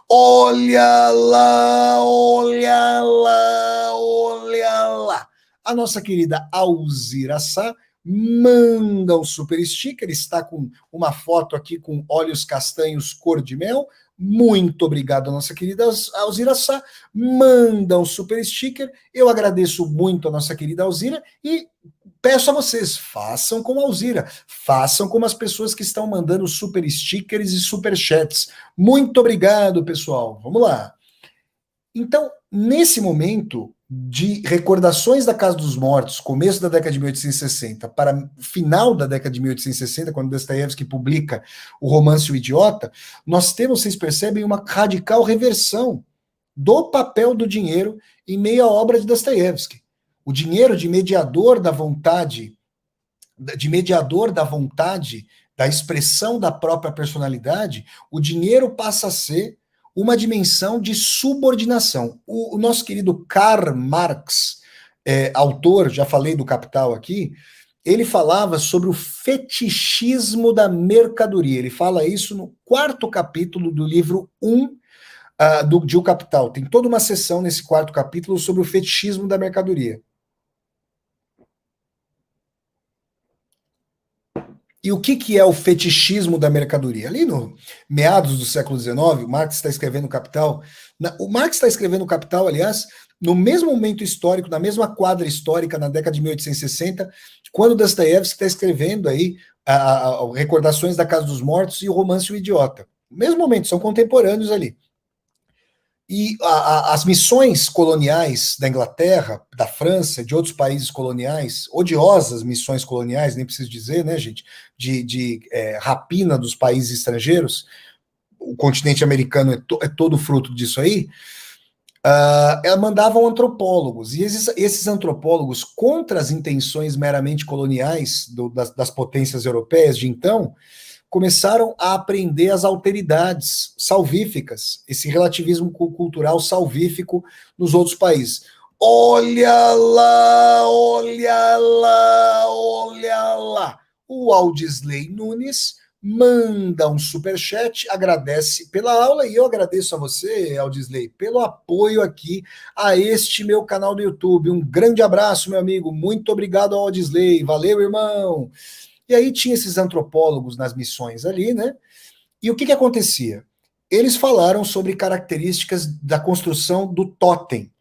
Olha lá, olha lá, olha lá. A nossa querida Alzira Sá manda um super sticker, está com uma foto aqui com olhos castanhos cor de mel. Muito obrigado, nossa querida Alzira Sá. Manda um super sticker. Eu agradeço muito a nossa querida Alzira e peço a vocês, façam como a Alzira, façam como as pessoas que estão mandando super stickers e super chats. Muito obrigado, pessoal. Vamos lá. Então, nesse momento de recordações da Casa dos Mortos, começo da década de 1860 para final da década de 1860, quando Dostoiévski publica o romance O Idiota, nós temos, vocês percebem, uma radical reversão do papel do dinheiro em meio à obra de Dostoiévski. O dinheiro de mediador da vontade, da expressão da própria personalidade, o dinheiro passa a ser uma dimensão de subordinação. O nosso querido Karl Marx, autor, já falei do Capital aqui, ele falava sobre o fetichismo da mercadoria. Ele fala isso no 4º capítulo do livro 1 de O Capital. Tem toda uma seção nesse 4º capítulo sobre o fetichismo da mercadoria. E o que é o fetichismo da mercadoria? Ali no meados do século XIX, o Marx está escrevendo o Capital. O Marx está escrevendo o Capital, aliás, no mesmo momento histórico, na mesma quadra histórica, na década de 1860, quando Dostoiévski está escrevendo aí Recordações da Casa dos Mortos e o romance O Idiota. No mesmo momento, são contemporâneos ali. E as missões coloniais da Inglaterra, da França, de outros países coloniais, odiosas missões coloniais, nem preciso dizer, né, gente, de rapina dos países estrangeiros, o continente americano é todo fruto disso aí, elas mandavam antropólogos, e esses antropólogos, contra as intenções meramente coloniais das potências europeias de então, começaram a aprender as alteridades salvíficas, esse relativismo cultural salvífico nos outros países. Olha lá, olha lá, olha lá. O Aldisley Nunes manda um superchat, agradece pela aula, e eu agradeço a você, Aldisley, pelo apoio aqui a este meu canal do YouTube. Um grande abraço, meu amigo. Muito obrigado, Aldisley. Valeu, irmão. E aí tinha esses antropólogos nas missões ali, né? E o que acontecia? Eles falaram sobre características da construção do totem,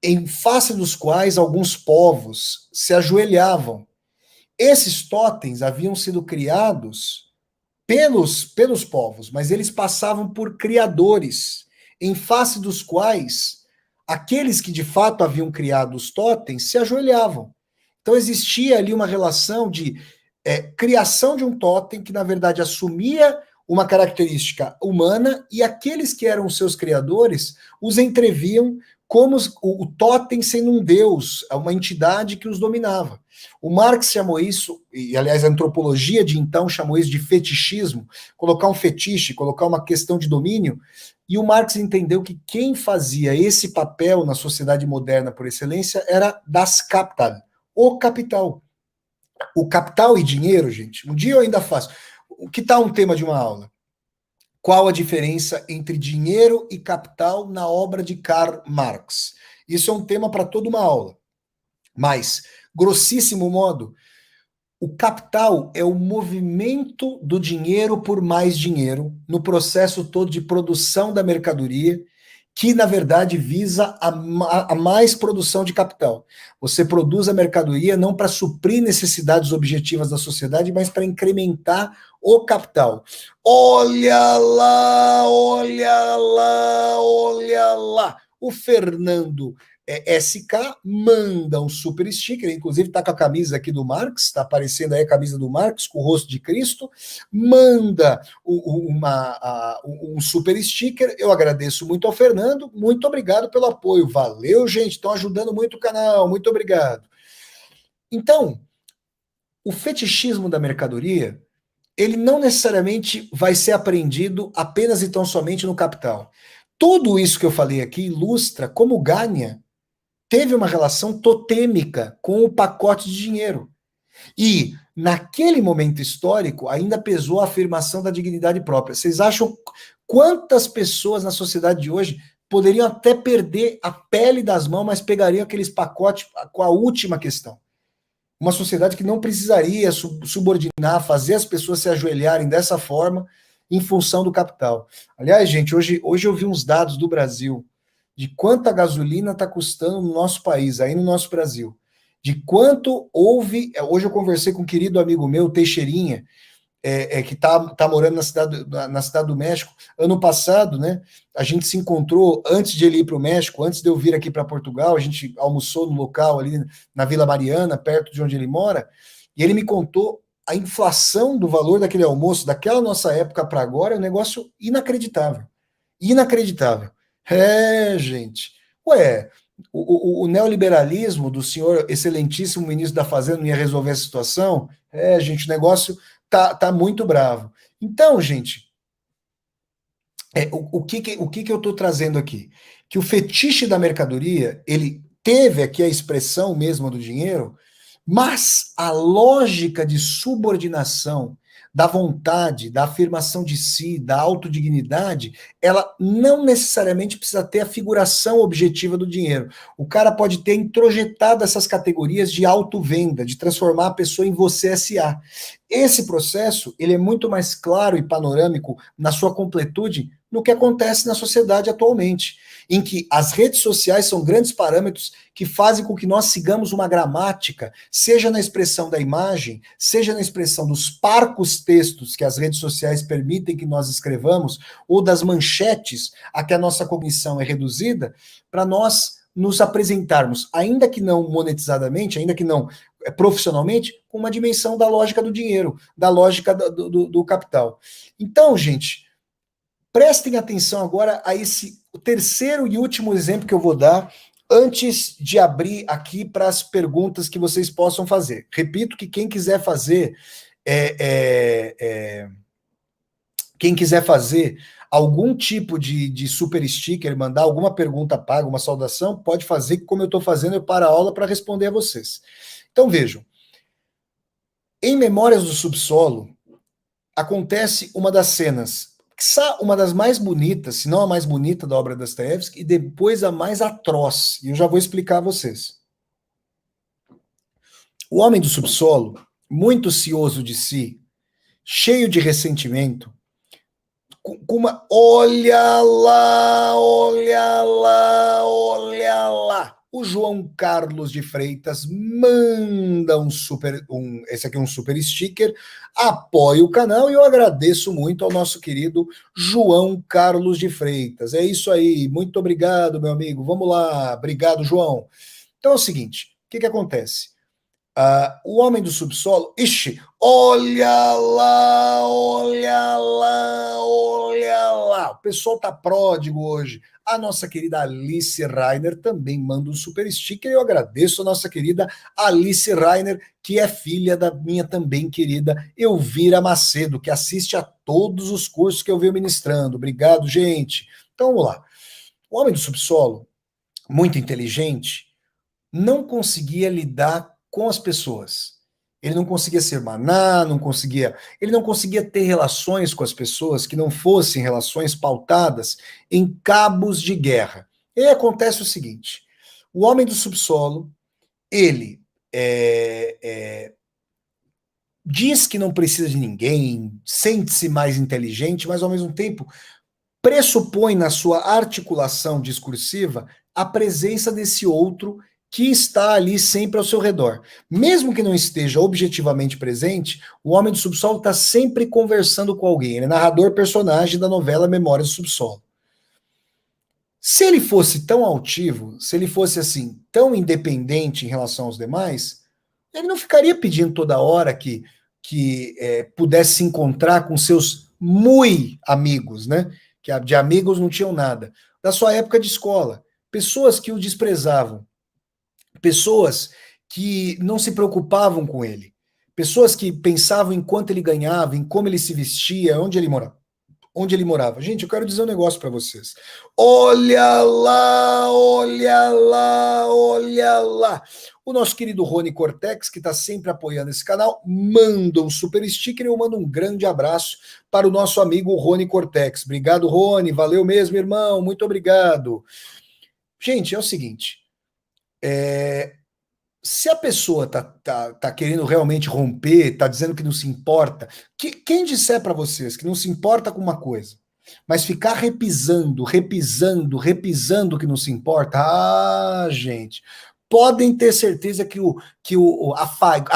em face dos quais alguns povos se ajoelhavam. Esses totens haviam sido criados pelos povos, mas eles passavam por criadores, em face dos quais aqueles que de fato haviam criado os totens se ajoelhavam. Então existia ali uma relação de criação de um totem que, na verdade, assumia uma característica humana, e aqueles que eram seus criadores os entreviam como o totem sendo um deus, uma entidade que os dominava. O Marx chamou isso, e aliás a antropologia de então chamou isso de fetichismo, colocar um fetiche, colocar uma questão de domínio, e o Marx entendeu que quem fazia esse papel na sociedade moderna por excelência era das Kapital, o capital. O capital e dinheiro, gente, um dia eu ainda faço. O que tal um tema de uma aula? Qual a diferença entre dinheiro e capital na obra de Karl Marx? Isso é um tema para toda uma aula. Mas, grossíssimo modo, o capital é o movimento do dinheiro por mais dinheiro no processo todo de produção da mercadoria, que na verdade visa a mais produção de capital. Você produz a mercadoria não para suprir necessidades objetivas da sociedade, mas para incrementar o capital. Olha lá, olha lá, olha lá. O Fernando SK manda um super sticker, inclusive está com a camisa aqui do Marx, está aparecendo aí a camisa do Marx com o rosto de Cristo, manda um super sticker. Eu agradeço muito ao Fernando, muito obrigado pelo apoio, valeu gente, estão ajudando muito o canal, muito obrigado. Então, o fetichismo da mercadoria, ele não necessariamente vai ser aprendido apenas e tão somente no capital. Tudo isso que eu falei aqui ilustra como Gânia teve uma relação totêmica com o pacote de dinheiro. E, naquele momento histórico, ainda pesou a afirmação da dignidade própria. Vocês acham quantas pessoas na sociedade de hoje poderiam até perder a pele das mãos, mas pegariam aqueles pacotes com a última questão? Uma sociedade que não precisaria subordinar, fazer as pessoas se ajoelharem dessa forma em função do capital. Aliás, gente, hoje eu vi uns dados do Brasil de quanta gasolina está custando no nosso país, aí no nosso Brasil. De quanto houve. Hoje eu conversei com um querido amigo meu, Teixeirinha, que tá morando na cidade do México. Ano passado, né? A gente se encontrou antes de ele ir para o México, antes de eu vir aqui para Portugal. A gente almoçou no local ali na Vila Mariana, perto de onde ele mora, e ele me contou a inflação do valor daquele almoço, daquela nossa época para agora, é um negócio inacreditável. Inacreditável. Gente. Ué, o neoliberalismo do senhor excelentíssimo ministro da Fazenda não ia resolver a situação? Gente, o negócio tá muito bravo. Então, gente, o que eu estou trazendo aqui? Que o fetiche da mercadoria, ele teve aqui a expressão mesmo do dinheiro, mas a lógica de subordinação, da vontade, da afirmação de si, da autodignidade, ela não necessariamente precisa ter a figuração objetiva do dinheiro. O cara pode ter introjetado essas categorias de autovenda, de transformar a pessoa em você SA. Esse processo, ele é muito mais claro e panorâmico na sua completude no que acontece na sociedade atualmente, em que as redes sociais são grandes parâmetros que fazem com que nós sigamos uma gramática, seja na expressão da imagem, seja na expressão dos parcos textos que as redes sociais permitem que nós escrevamos, ou das manchetes a que a nossa cognição é reduzida, para nós nos apresentarmos, ainda que não monetizadamente, ainda que não profissionalmente, com uma dimensão da lógica do dinheiro, da lógica do capital. Então, gente, prestem atenção agora a esse o terceiro e último exemplo que eu vou dar antes de abrir aqui para as perguntas que vocês possam fazer. Repito que quem quiser fazer quem quiser fazer algum tipo de super sticker, mandar alguma pergunta paga, uma saudação, pode fazer, como eu estou fazendo, eu paro a aula para responder a vocês. Então vejam, em Memórias do Subsolo, acontece uma das cenas, uma das mais bonitas, se não a mais bonita da obra da Dostoiévski, e depois a mais atroz, e eu já vou explicar a vocês. O homem do subsolo, muito cioso de si, cheio de ressentimento, com uma olha lá, olha lá, olha lá. O João Carlos de Freitas manda esse aqui é um super sticker, apoia o canal e eu agradeço muito ao nosso querido João Carlos de Freitas. É isso aí, muito obrigado, meu amigo. Vamos lá, obrigado, João. Então é o seguinte, o que acontece? O Homem do Subsolo, ixi, olha lá, olha lá, olha lá. O pessoal tá pródigo hoje. A nossa querida Alice Rainer também manda um super sticker. Eu agradeço a nossa querida Alice Rainer, que é filha da minha também querida Elvira Macedo, que assiste a todos os cursos que eu venho ministrando. Obrigado, gente. Então vamos lá. O Homem do Subsolo, muito inteligente, não conseguia lidar com as pessoas. Ele não conseguia ser maná, ele não conseguia ter relações com as pessoas que não fossem relações pautadas em cabos de guerra. E aí acontece o seguinte: o homem do subsolo, ele diz que não precisa de ninguém, sente-se mais inteligente, mas ao mesmo tempo pressupõe na sua articulação discursiva a presença desse outro que está ali sempre ao seu redor. Mesmo que não esteja objetivamente presente, o homem do subsolo está sempre conversando com alguém. Ele é narrador personagem da novela Memórias do Subsolo. Se ele fosse tão altivo, se ele fosse assim, tão independente em relação aos demais, ele não ficaria pedindo toda hora que pudesse se encontrar com seus muito amigos, né? Que de amigos não tinham nada. Da sua época de escola. Pessoas que o desprezavam. Pessoas que não se preocupavam com ele. Pessoas que pensavam em quanto ele ganhava, em como ele se vestia, onde ele morava. Gente, eu quero dizer um negócio para vocês. Olha lá, olha lá, olha lá. O nosso querido Rony Cortex, que está sempre apoiando esse canal, manda um super sticker e eu mando um grande abraço para o nosso amigo Rony Cortex. Obrigado, Rony. Valeu mesmo, irmão. Muito obrigado. Gente, é o seguinte. Se a pessoa tá querendo realmente romper, tá dizendo que não se importa, quem disser para vocês que não se importa com uma coisa, mas ficar repisando que não se importa, gente, podem ter certeza a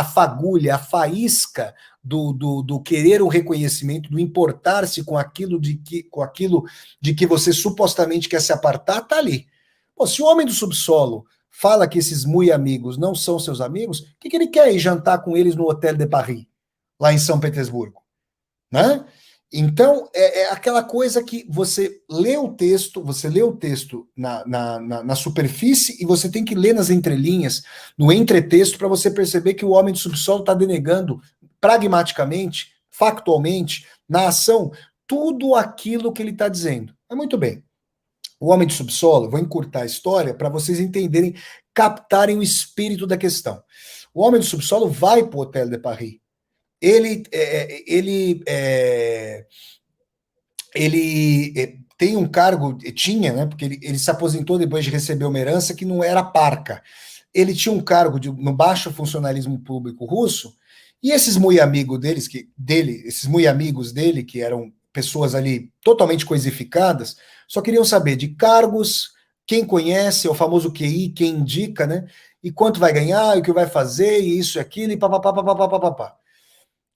fagulha, a faísca do querer o reconhecimento, do importar-se com aquilo de que você supostamente quer se apartar, tá ali. Pô, se o homem do subsolo fala que esses muito amigos não são seus amigos, o que ele quer ir jantar com eles no Hotel de Paris, lá em São Petersburgo? Né? Então, é aquela coisa que você lê o texto na superfície e você tem que ler nas entrelinhas, no entretexto, para você perceber que o homem do subsolo está denegando pragmaticamente, factualmente, na ação, tudo aquilo que ele está dizendo. É muito bem. O Homem do Subsolo, vou encurtar a história para vocês entenderem, captarem o espírito da questão. O Homem do Subsolo vai para o Hotel de Paris. Ele tem um cargo, tinha, né? Porque ele se aposentou depois de receber uma herança que não era parca. Ele tinha um cargo no baixo funcionalismo público russo, e esses muito amigos dele, que eram pessoas ali totalmente coisificadas, só queriam saber de cargos, quem conhece, é o famoso QI, quem indica, né? E quanto vai ganhar, e o que vai fazer, e isso e aquilo, e papapá.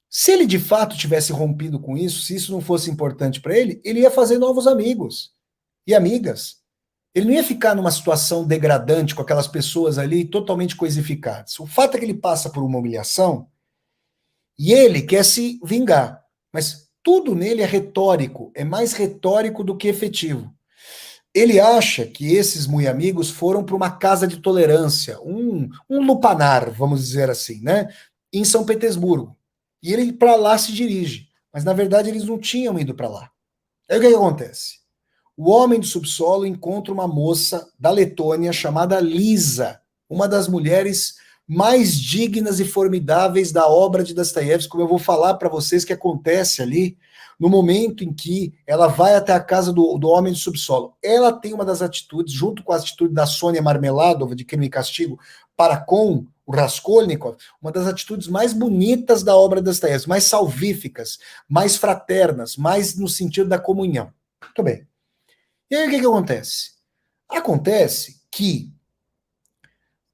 Se ele de fato tivesse rompido com isso, se isso não fosse importante para ele, ele ia fazer novos amigos e amigas. Ele não ia ficar numa situação degradante com aquelas pessoas ali totalmente coisificadas. O fato é que ele passa por uma humilhação e ele quer se vingar. Mas tudo nele é retórico, é mais retórico do que efetivo. Ele acha que esses muito amigos foram para uma casa de tolerância, um lupanar, vamos dizer assim, né? Em São Petersburgo. E ele para lá se dirige. Mas na verdade eles não tinham ido para lá. Aí o que acontece? O homem do subsolo encontra uma moça da Letônia chamada Lisa, uma das mulheres mais dignas e formidáveis da obra de Dostoiévski, como eu vou falar para vocês que acontece ali no momento em que ela vai até a casa do homem do subsolo. Ela tem uma das atitudes, junto com a atitude da Sônia Marmeladova, de Crime e Castigo, para com o Raskolnikov, uma das atitudes mais bonitas da obra de Dostoiévski, mais salvíficas, mais fraternas, mais no sentido da comunhão. Muito bem. E aí o que acontece? Acontece que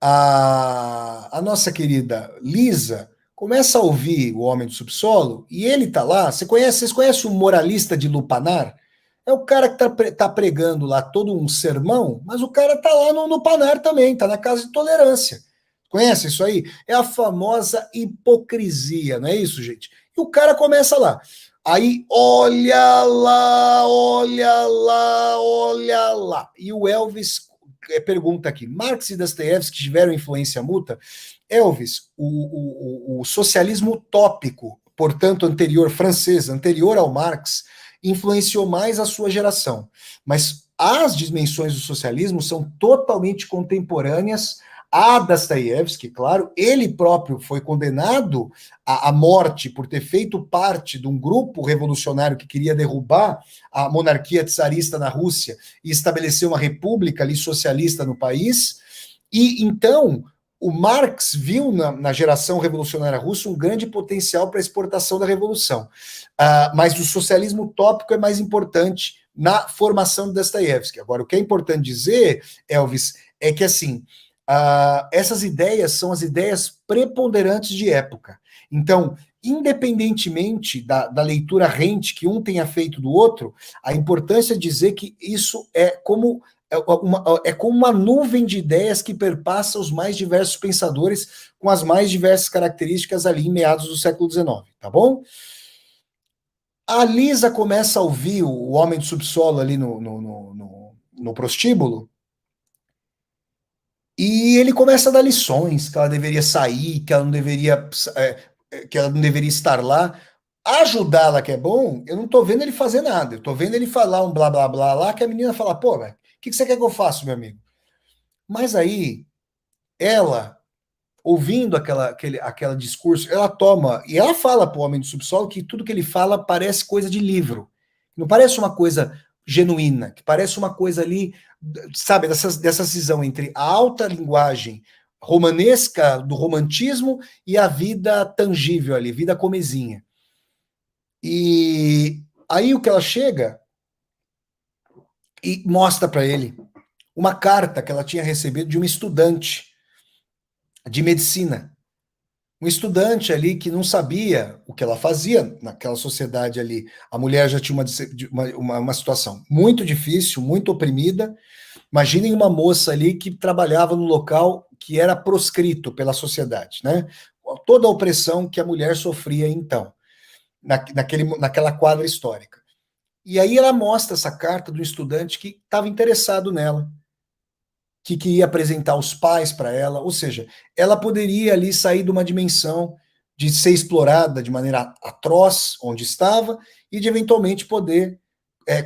a nossa querida Lisa começa a ouvir o Homem do Subsolo e ele tá lá. Vocês conhecem o moralista de Lupanar? É o cara que tá pregando lá todo um sermão, mas o cara tá lá no Panar também, tá na casa de tolerância. Conhece isso aí? É a famosa hipocrisia, não é isso, gente? E o cara começa lá. Aí, olha lá, olha lá, olha lá. E o Elvis pergunta aqui: Marx e Dostoiévski tiveram influência mútua? Elvis, o socialismo utópico, portanto, anterior, francês, anterior ao Marx, influenciou mais a sua geração. Mas as dimensões do socialismo são totalmente contemporâneas a Dostoiévski, claro, ele próprio foi condenado à morte por ter feito parte de um grupo revolucionário que queria derrubar a monarquia czarista na Rússia e estabelecer uma república ali socialista no país. E então o Marx viu na geração revolucionária russa um grande potencial para a exportação da revolução. Mas o socialismo utópico é mais importante na formação de Dostoiévski. Agora, o que é importante dizer, Elvis, é que assim, essas ideias são as ideias preponderantes de época. Então, independentemente da leitura rente que um tenha feito do outro, a importância de dizer que isso é como uma nuvem de ideias que perpassa os mais diversos pensadores com as mais diversas características ali em meados do século XIX, tá bom? A Lisa começa a ouvir o Homem do Subsolo ali no prostíbulo, e ele começa a dar lições que ela deveria sair, que ela não deveria estar lá. Ajudá-la, que é bom, eu não tô vendo ele fazer nada. Eu tô vendo ele falar um blá blá blá lá, que a menina fala, pô, velho, o que você quer que eu faça, meu amigo? Mas aí, ela, ouvindo aquela discurso, ela toma, e ela fala pro Homem do Subsolo que tudo que ele fala parece coisa de livro. Não parece uma coisa genuína, que parece uma coisa ali, sabe, dessa cisão entre a alta linguagem romanesca, do romantismo, e a vida tangível ali, vida comezinha. E aí o que ela chega e mostra para ele uma carta que ela tinha recebido de uma estudante de medicina. Um estudante ali que não sabia o que ela fazia naquela sociedade ali. A mulher já tinha uma situação muito difícil, muito oprimida. Imaginem uma moça ali que trabalhava no local que era proscrito pela sociedade, né? Toda a opressão que a mulher sofria então, naquela quadra histórica. E aí ela mostra essa carta do estudante que estava interessado nela, que queria apresentar os pais para ela, ou seja, ela poderia ali sair de uma dimensão de ser explorada de maneira atroz, onde estava, e de eventualmente poder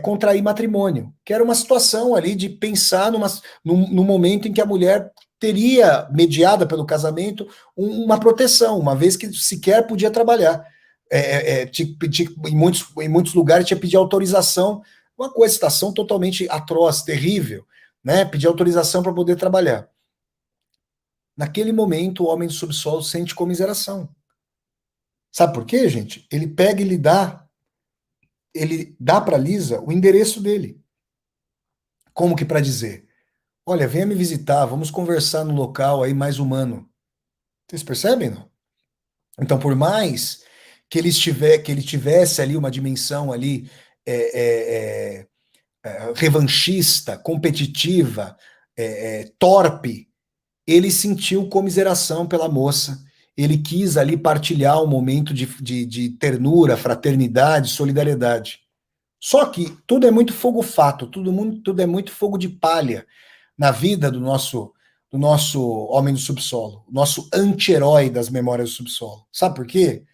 contrair matrimônio, que era uma situação ali de pensar num momento em que a mulher teria, mediada pelo casamento, uma proteção, uma vez que sequer podia trabalhar. Em muitos lugares tinha que pedir autorização, uma coisa, situação totalmente atroz, terrível, né? Pedir autorização para poder trabalhar. Naquele momento, o homem do subsolo sente comiseração. Sabe por quê, gente? Ele pega e ele dá para Lisa o endereço dele. Como que para dizer? Olha, venha me visitar, vamos conversar no local aí mais humano. Vocês percebem, não? Então, por mais que ele tivesse ali uma dimensão ali revanchista, competitiva, torpe, ele sentiu comiseração pela moça. Ele quis ali partilhar um momento de ternura, fraternidade, solidariedade. Só que tudo é muito fogo fato, tudo é muito fogo de palha na vida do nosso homem do subsolo, nosso anti-herói das memórias do subsolo. Sabe por quê?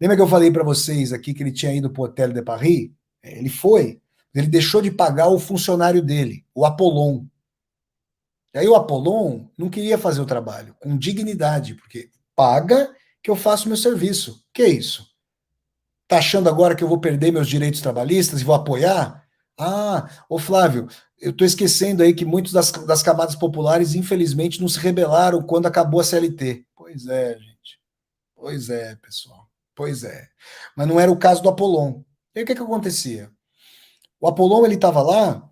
Lembra que eu falei para vocês aqui que ele tinha ido para o Hotel de Paris? Ele foi, ele deixou de pagar o funcionário dele, o Apollon. E aí o Apollon não queria fazer o trabalho com dignidade, porque paga que eu faço meu serviço. Que é isso? Tá achando agora que eu vou perder meus direitos trabalhistas e vou apoiar? Ô Flávio, eu tô esquecendo aí que muitos das camadas populares, infelizmente, não se rebelaram quando acabou a CLT. Pois é, gente. Pois é, pessoal. Pois é. Mas não era o caso do Apollon. E aí o que que acontecia? O Apollon, ele estava lá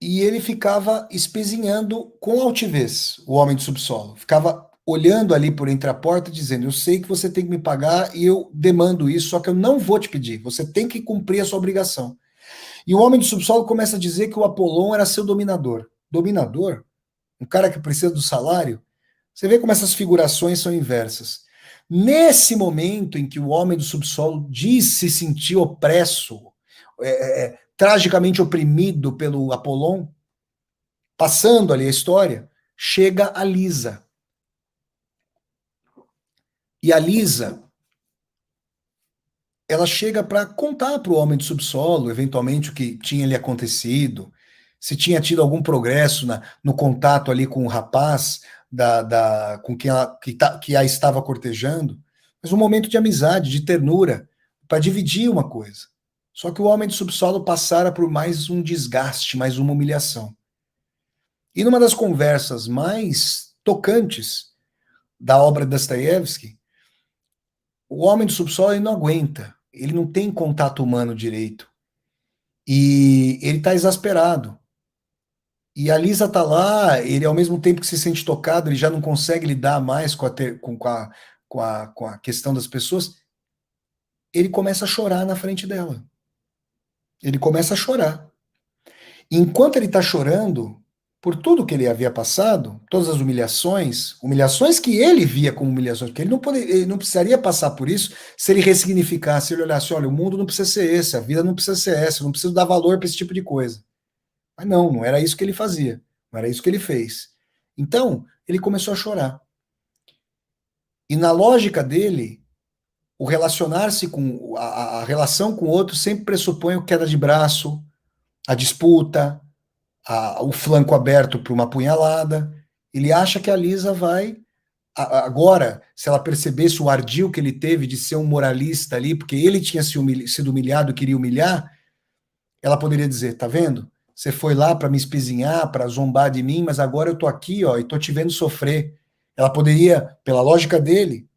e ele ficava espezinhando com altivez, o homem do subsolo. Ficava olhando ali por entre a porta, dizendo: eu sei que você tem que me pagar e eu demando isso, só que eu não vou te pedir. Você tem que cumprir a sua obrigação. E o homem do subsolo começa a dizer que o Apollon era seu dominador. Dominador? um cara que precisa do salário. Você vê como essas figurações são inversas. Nesse momento em que o homem do subsolo diz se sentir opresso, tragicamente oprimido pelo Apolon, passando ali a história, chega a Lisa. E a Lisa, ela chega para contar para o homem do subsolo, eventualmente, o que tinha lhe acontecido, se tinha tido algum progresso no contato ali com o rapaz, com quem que a estava cortejando, mas um momento de amizade, de ternura, para dividir uma coisa. Só que o homem do subsolo passara por mais um desgaste, mais uma humilhação. E numa das conversas mais tocantes da obra de Dostoiévski, o homem do subsolo ele não aguenta, ele não tem contato humano direito. E ele está exasperado. E a Lisa tá lá, ele ao mesmo tempo que se sente tocado, ele já não consegue lidar mais com a questão das pessoas, ele começa a chorar na frente dela. Ele começa a chorar. E enquanto ele está chorando, por tudo que ele havia passado, todas as humilhações, humilhações que ele via como humilhações, porque ele não precisaria passar por isso se ele ressignificasse, se ele olhasse, olha, o mundo não precisa ser esse, a vida não precisa ser essa, eu não preciso dar valor para esse tipo de coisa. Mas não era isso que ele fazia, não era isso que ele fez. Então, ele começou a chorar. E na lógica dele, o relacionar-se com a relação com o outro sempre pressupõe o queda de braço, a disputa, o flanco aberto para uma punhalada. Ele acha que a Lisa vai. Agora, se ela percebesse o ardil que ele teve de ser um moralista ali, porque ele tinha sido humilhado e queria humilhar, ela poderia dizer: tá vendo? Você foi lá para me espizinhar, para zombar de mim, mas agora eu tô aqui, ó, e tô te vendo sofrer. Ela poderia, pela lógica dele,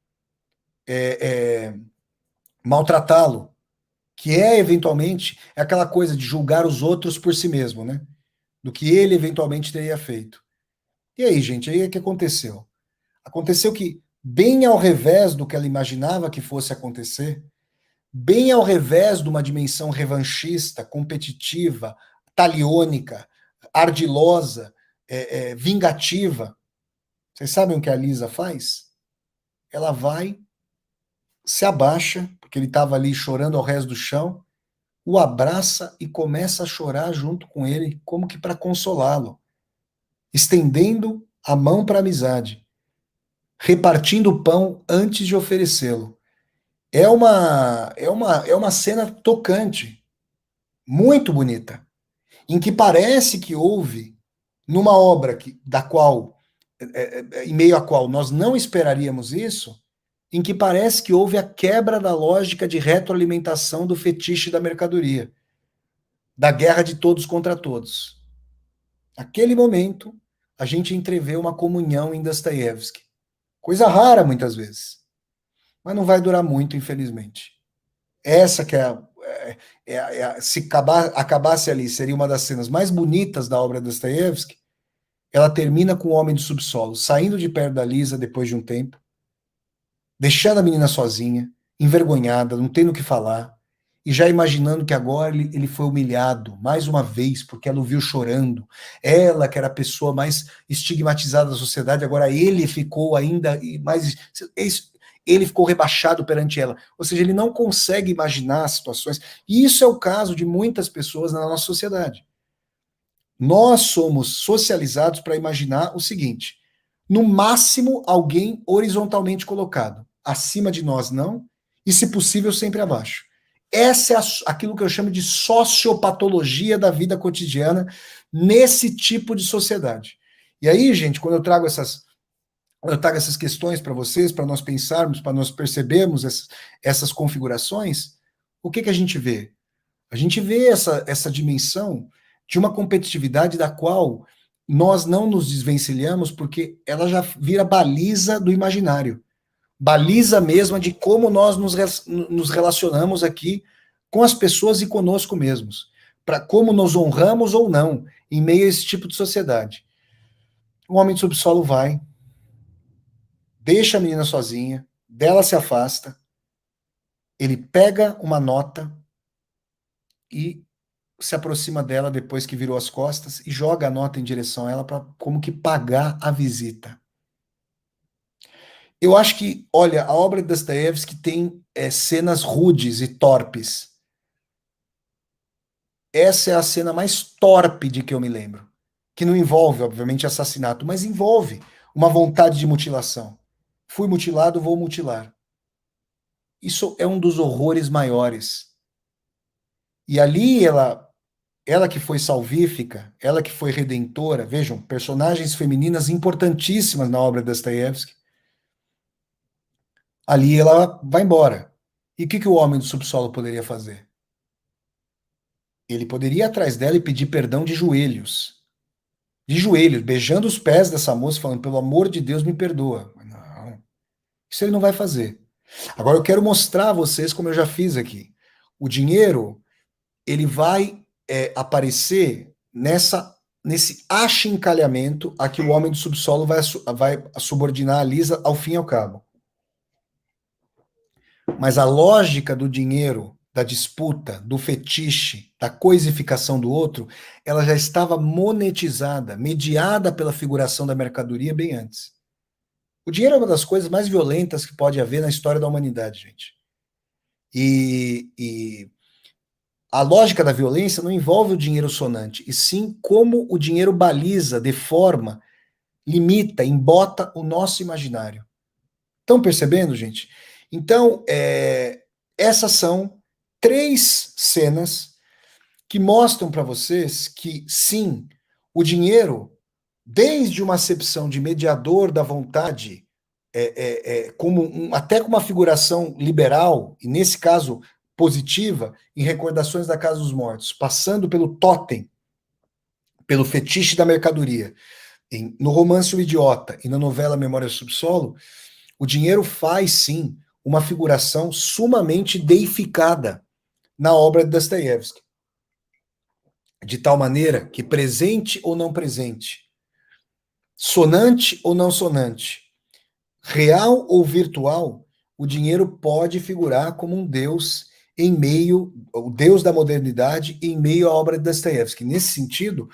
maltratá-lo, que eventualmente aquela coisa de julgar os outros por si mesmo, né? Do que ele eventualmente teria feito. E aí, gente, aí é que aconteceu. Aconteceu que, bem ao revés do que ela imaginava que fosse acontecer, bem ao revés de uma dimensão revanchista, competitiva, taliônica, ardilosa, vingativa, vocês sabem o que a Lisa faz? Ela vai, se abaixa, porque ele estava ali chorando ao resto do chão, o abraça e começa a chorar junto com ele, como que para consolá-lo, estendendo a mão para a amizade, repartindo o pão antes de oferecê-lo. É uma cena tocante, muito bonita, em que parece que houve, numa obra da qual, em meio à qual nós não esperaríamos isso, em que parece que houve a quebra da lógica de retroalimentação do fetiche da mercadoria, da guerra de todos contra todos. Naquele momento, a gente entrevê uma comunhão em Dostoiévski. Coisa rara, muitas vezes. Mas não vai durar muito, infelizmente. Essa que se acabasse ali, seria uma das cenas mais bonitas da obra de Dostoiévski. Ela termina com o homem do subsolo, saindo de perto da Lisa depois de um tempo, deixando a menina sozinha, envergonhada, não tendo o que falar, e já imaginando que agora ele foi humilhado mais uma vez, porque ela o viu chorando. Ela, que era a pessoa mais estigmatizada da sociedade, agora ele ficou ainda mais. Ele ficou rebaixado perante ela. Ou seja, ele não consegue imaginar as situações. E isso é o caso de muitas pessoas na nossa sociedade. Nós somos socializados para imaginar o seguinte: no máximo, alguém horizontalmente colocado. Acima de nós, não. E, se possível, sempre abaixo. Essa é aquilo que eu chamo de sociopatologia da vida cotidiana nesse tipo de sociedade. E aí, gente, quando eu trago essas questões para vocês, para nós pensarmos, para nós percebermos essas configurações, o que a gente vê? A gente vê essa dimensão de uma competitividade da qual nós não nos desvencilhamos porque ela já vira baliza do imaginário. Baliza mesma de como nós nos relacionamos aqui com as pessoas e conosco mesmos. Para como nos honramos ou não em meio a esse tipo de sociedade. O homem do subsolo vai, deixa a menina sozinha, dela se afasta, ele pega uma nota e se aproxima dela depois que virou as costas e joga a nota em direção a ela para como que pagar a visita. Eu acho que, olha, a obra de Dostoiévski tem cenas rudes e torpes. Essa é a cena mais torpe de que eu me lembro. Que não envolve, obviamente, assassinato, mas envolve uma vontade de mutilação. Fui mutilado, vou mutilar. Isso é um dos horrores maiores. E ali ela que foi salvífica, ela que foi redentora, vejam, personagens femininas importantíssimas na obra de Dostoiévski, ali ela vai embora. E o que o homem do subsolo poderia fazer? Ele poderia ir atrás dela e pedir perdão de joelhos, beijando os pés dessa moça, falando, pelo amor de Deus, me perdoa. Mas não, isso ele não vai fazer. Agora eu quero mostrar a vocês como eu já fiz aqui. O dinheiro, ele vai aparecer nesse achincalhamento a que o homem do subsolo vai subordinar a Lisa ao fim e ao cabo. Mas a lógica do dinheiro, da disputa, do fetiche, da coisificação do outro, ela já estava monetizada, mediada pela figuração da mercadoria bem antes. O dinheiro é uma das coisas mais violentas que pode haver na história da humanidade, gente. E a lógica da violência não envolve o dinheiro sonante, e sim como o dinheiro baliza, deforma, limita, embota o nosso imaginário. Estão percebendo, gente? Então, essas são 3 cenas que mostram para vocês que, sim, o dinheiro, desde uma acepção de mediador da vontade, até com uma figuração liberal, e nesse caso positiva, em Recordações da Casa dos Mortos, passando pelo totem, pelo fetiche da mercadoria, no romance O Idiota e na novela Memória do Subsolo, o dinheiro faz, sim, uma figuração sumamente deificada na obra de Dostoiévski. De tal maneira que presente ou não presente, sonante ou não sonante, real ou virtual, o dinheiro pode figurar como um deus em meio, o deus da modernidade em meio à obra de Dostoiévski. Nesse sentido,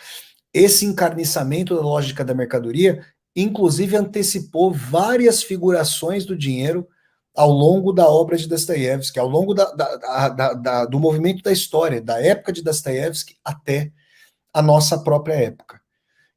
esse encarniçamento da lógica da mercadoria, inclusive antecipou várias figurações do dinheiro ao longo da obra de Dostoiévski, ao longo do movimento da história, da época de Dostoiévski até a nossa própria época.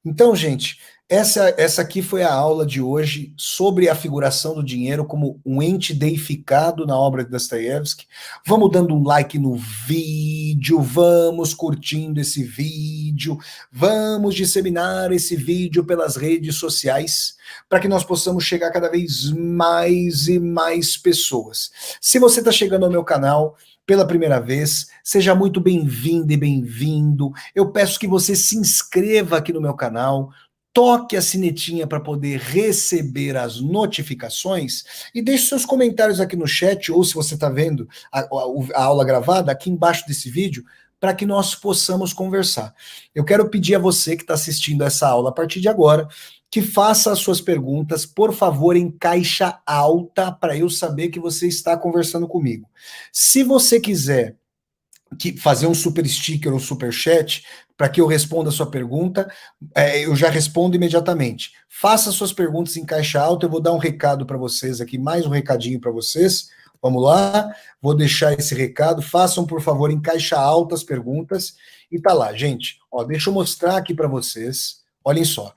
Então, gente, essa aqui foi a aula de hoje sobre a figuração do dinheiro como um ente deificado na obra de Dostoiévski. Vamos dando um like no vídeo, vamos curtindo esse vídeo, vamos disseminar esse vídeo pelas redes sociais para que nós possamos chegar cada vez mais e mais pessoas. Se você está chegando ao meu canal pela primeira vez, seja muito bem-vindo e bem-vindo. Eu peço que você se inscreva aqui no meu canal, toque a sinetinha para poder receber as notificações e deixe seus comentários aqui no chat, ou se você está vendo a aula gravada, aqui embaixo desse vídeo, para que nós possamos conversar. Eu quero pedir a você que está assistindo essa aula a partir de agora, que faça as suas perguntas, por favor, em caixa alta, para eu saber que você está conversando comigo. Se você quiser fazer um super sticker ou super chat para que eu responda a sua pergunta, eu já respondo imediatamente. Faça suas perguntas em caixa alta, eu vou dar um recado para vocês aqui, mais um recadinho para vocês. Vamos lá, vou deixar esse recado. Façam, por favor, em caixa alta as perguntas. E tá lá, gente. Ó, deixa eu mostrar aqui para vocês. Olhem só.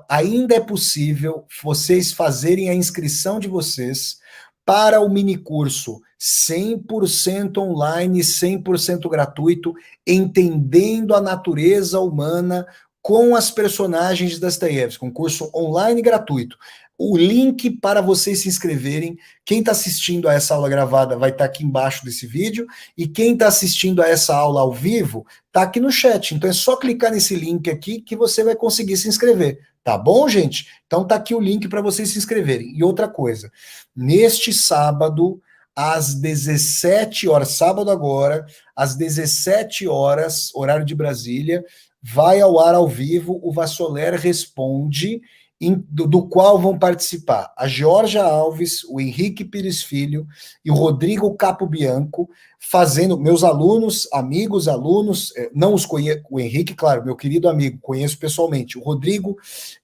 Ainda é possível vocês fazerem a inscrição de vocês para o minicurso 100% online, 100% gratuito, Entendendo a Natureza Humana com as personagens de Dostoiévski, um curso online gratuito. O link para vocês se inscreverem, quem está assistindo a essa aula gravada vai estar aqui embaixo desse vídeo, e quem está assistindo a essa aula ao vivo está aqui no chat. Então é só clicar nesse link aqui que você vai conseguir se inscrever. Tá bom, gente? Então tá aqui o link para vocês se inscreverem. E outra coisa, neste sábado, às 17 horas, sábado agora, às 17 horas, horário de Brasília, vai ao ar ao vivo o Vassoler Responde, do qual vão participar a Georgia Alves, o Henrique Pires Filho e o Rodrigo Capobianco, fazendo, meus alunos, amigos, alunos, não os conheço, o Henrique, claro, meu querido amigo, conheço pessoalmente, o Rodrigo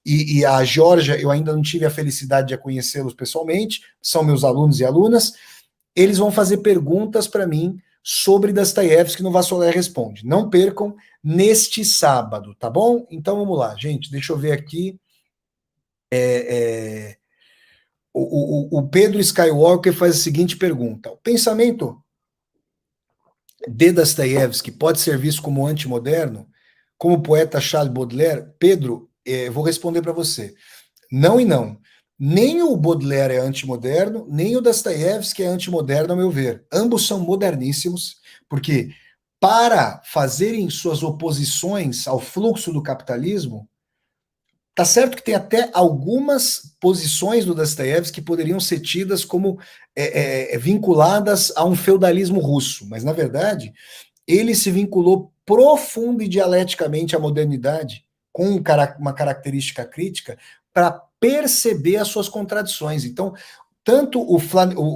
e a Georgia, eu ainda não tive a felicidade de conhecê-los pessoalmente, são meus alunos e alunas, eles vão fazer perguntas para mim sobre Dostoiévski no Vassoler Responde. Não percam neste sábado, tá bom? Então vamos lá, gente, deixa eu ver aqui. O Pedro Skywalker faz a seguinte pergunta: o pensamento de Dostoiévski pode ser visto como antimoderno? Como o poeta Charles Baudelaire? Pedro, vou responder para você. Não e não. Nem o Baudelaire é antimoderno, nem o Dostoiévski é antimoderno, ao meu ver. Ambos são moderníssimos, porque para fazerem suas oposições ao fluxo do capitalismo, tá certo que tem até algumas posições do Dostoiévski que poderiam ser tidas como vinculadas a um feudalismo russo, mas na verdade ele se vinculou profundo e dialeticamente à modernidade, com uma característica crítica, para perceber as suas contradições. Então, tanto o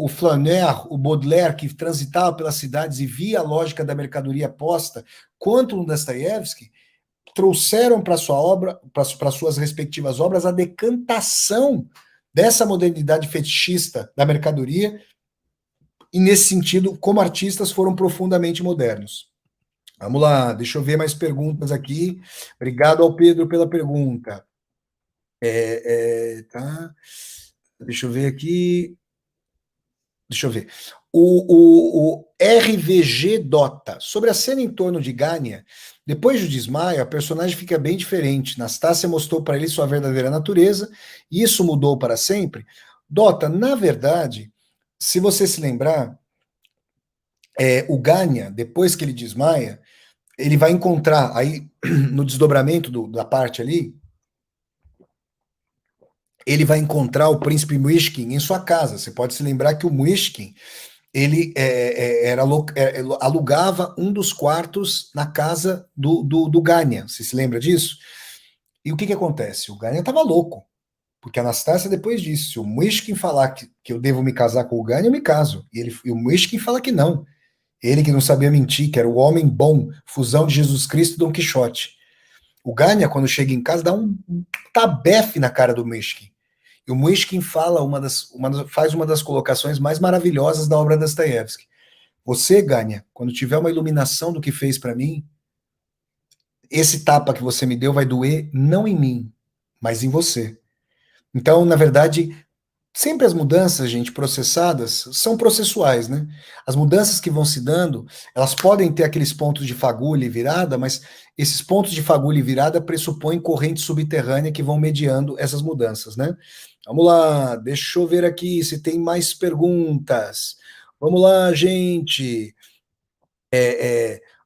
Flaneur, o Baudelaire, que transitava pelas cidades e via a lógica da mercadoria posta, quanto o Dostoiévski, trouxeram para sua obra, para suas respectivas obras, a decantação dessa modernidade fetichista da mercadoria, e nesse sentido, como artistas, foram profundamente modernos. Vamos lá, deixa eu ver mais perguntas aqui. Obrigado ao Pedro pela pergunta. Tá. Deixa eu ver aqui. Deixa eu ver. O RVG Dota. Sobre a cena em torno de Ganya, depois do desmaio, a personagem fica bem diferente. Nastácia mostrou para ele sua verdadeira natureza, e isso mudou para sempre. Dota, na verdade, se você se lembrar, o Ganya, depois que ele desmaia, ele vai encontrar aí no desdobramento da parte ali, ele vai encontrar o príncipe Muishkin em sua casa. Você pode se lembrar que o Muishkin ele alugava um dos quartos na casa do Ganya. Você se lembra disso? E o que acontece? O Ganya estava louco, porque a Anastácia, depois disso, se o Muishkin falar que eu devo me casar com o Ganya, eu me caso. E o Muishkin fala que não. Ele que não sabia mentir, que era o homem bom, fusão de Jesus Cristo e Dom Quixote. O Ganya, quando chega em casa, dá um tabefe na cara do Muishkin. E o Muishkin fala faz uma das colocações mais maravilhosas da obra da Dostoiévski. Você, Ganya, quando tiver uma iluminação do que fez para mim, esse tapa que você me deu vai doer não em mim, mas em você. Então, na verdade, sempre as mudanças, gente, processadas, são processuais, né? As mudanças que vão se dando, elas podem ter aqueles pontos de fagulha e virada, mas esses pontos de fagulha e virada pressupõem corrente subterrânea que vão mediando essas mudanças, né? Vamos lá, deixa eu ver aqui se tem mais perguntas. Vamos lá, gente.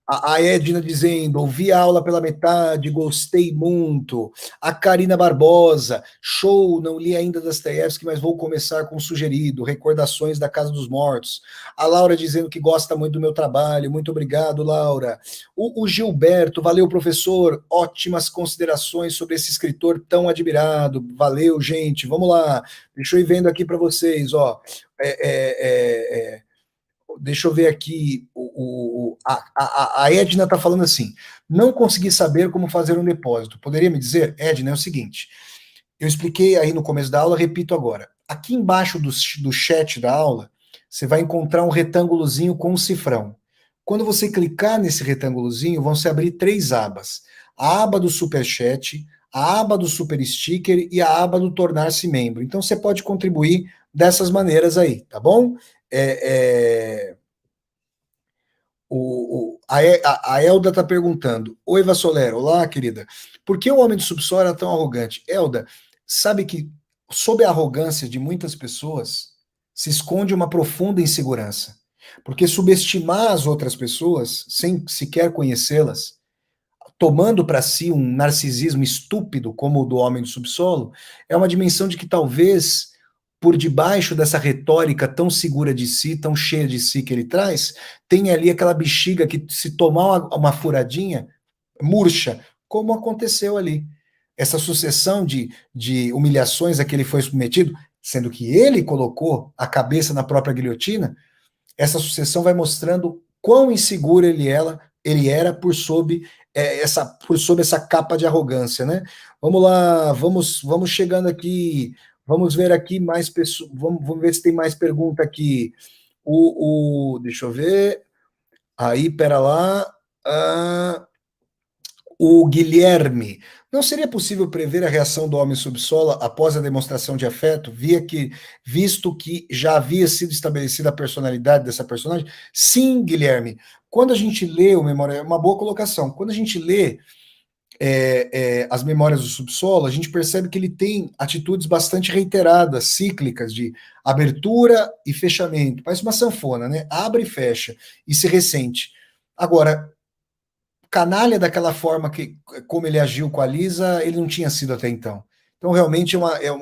A Edna dizendo, ouvi a aula pela metade, gostei muito. A Karina Barbosa, show, não li ainda Dostoiévski, mas vou começar com o sugerido, Recordações da Casa dos Mortos. A Laura dizendo que gosta muito do meu trabalho, muito obrigado, Laura. O Gilberto, valeu, professor, ótimas considerações sobre esse escritor tão admirado, valeu, gente, vamos lá, deixa eu ir vendo aqui para vocês, ó. Deixa eu ver aqui, a Edna está falando assim, não consegui saber como fazer um depósito. Poderia me dizer? Edna, é o seguinte, eu expliquei aí no começo da aula, repito agora. Aqui embaixo do chat da aula, você vai encontrar um retângulozinho com um cifrão. Quando você clicar nesse retângulozinho, vão se abrir 3 abas. A aba do Superchat, a aba do Super Sticker e a aba do Tornar-se Membro. Então você pode contribuir dessas maneiras aí, tá bom? A Elda está perguntando: oi, Vassolero, olá, querida. Por que o homem do subsolo é tão arrogante? Elda, sabe que sob a arrogância de muitas pessoas se esconde uma profunda insegurança. Porque subestimar as outras pessoas, sem sequer conhecê-las, tomando para si um narcisismo estúpido como o do homem do subsolo, é uma dimensão de que talvez por debaixo dessa retórica tão segura de si, tão cheia de si que ele traz, tem ali aquela bexiga que, se tomar uma furadinha, murcha, como aconteceu ali. essa sucessão de humilhações a que ele foi submetido, sendo que ele colocou a cabeça na própria guilhotina, essa sucessão vai mostrando quão inseguro ele era por sob essa capa de arrogância, né? Vamos lá, vamos chegando aqui, vamos ver aqui mais pessoas, vamos ver se tem mais pergunta aqui. Deixa eu ver. Aí, pera lá. O Guilherme, não seria possível prever a reação do homem subsolo após a demonstração de afeto, visto que já havia sido estabelecida a personalidade dessa personagem? Sim, Guilherme. Quando a gente lê o Memória, é uma boa colocação. Quando a gente lê as Memórias do Subsolo, a gente percebe que ele tem atitudes bastante reiteradas, cíclicas, de abertura e fechamento. Parece uma sanfona, né? Abre e fecha, e se ressente. Agora, canalha daquela forma como ele agiu com a Lisa, ele não tinha sido até então. Então, realmente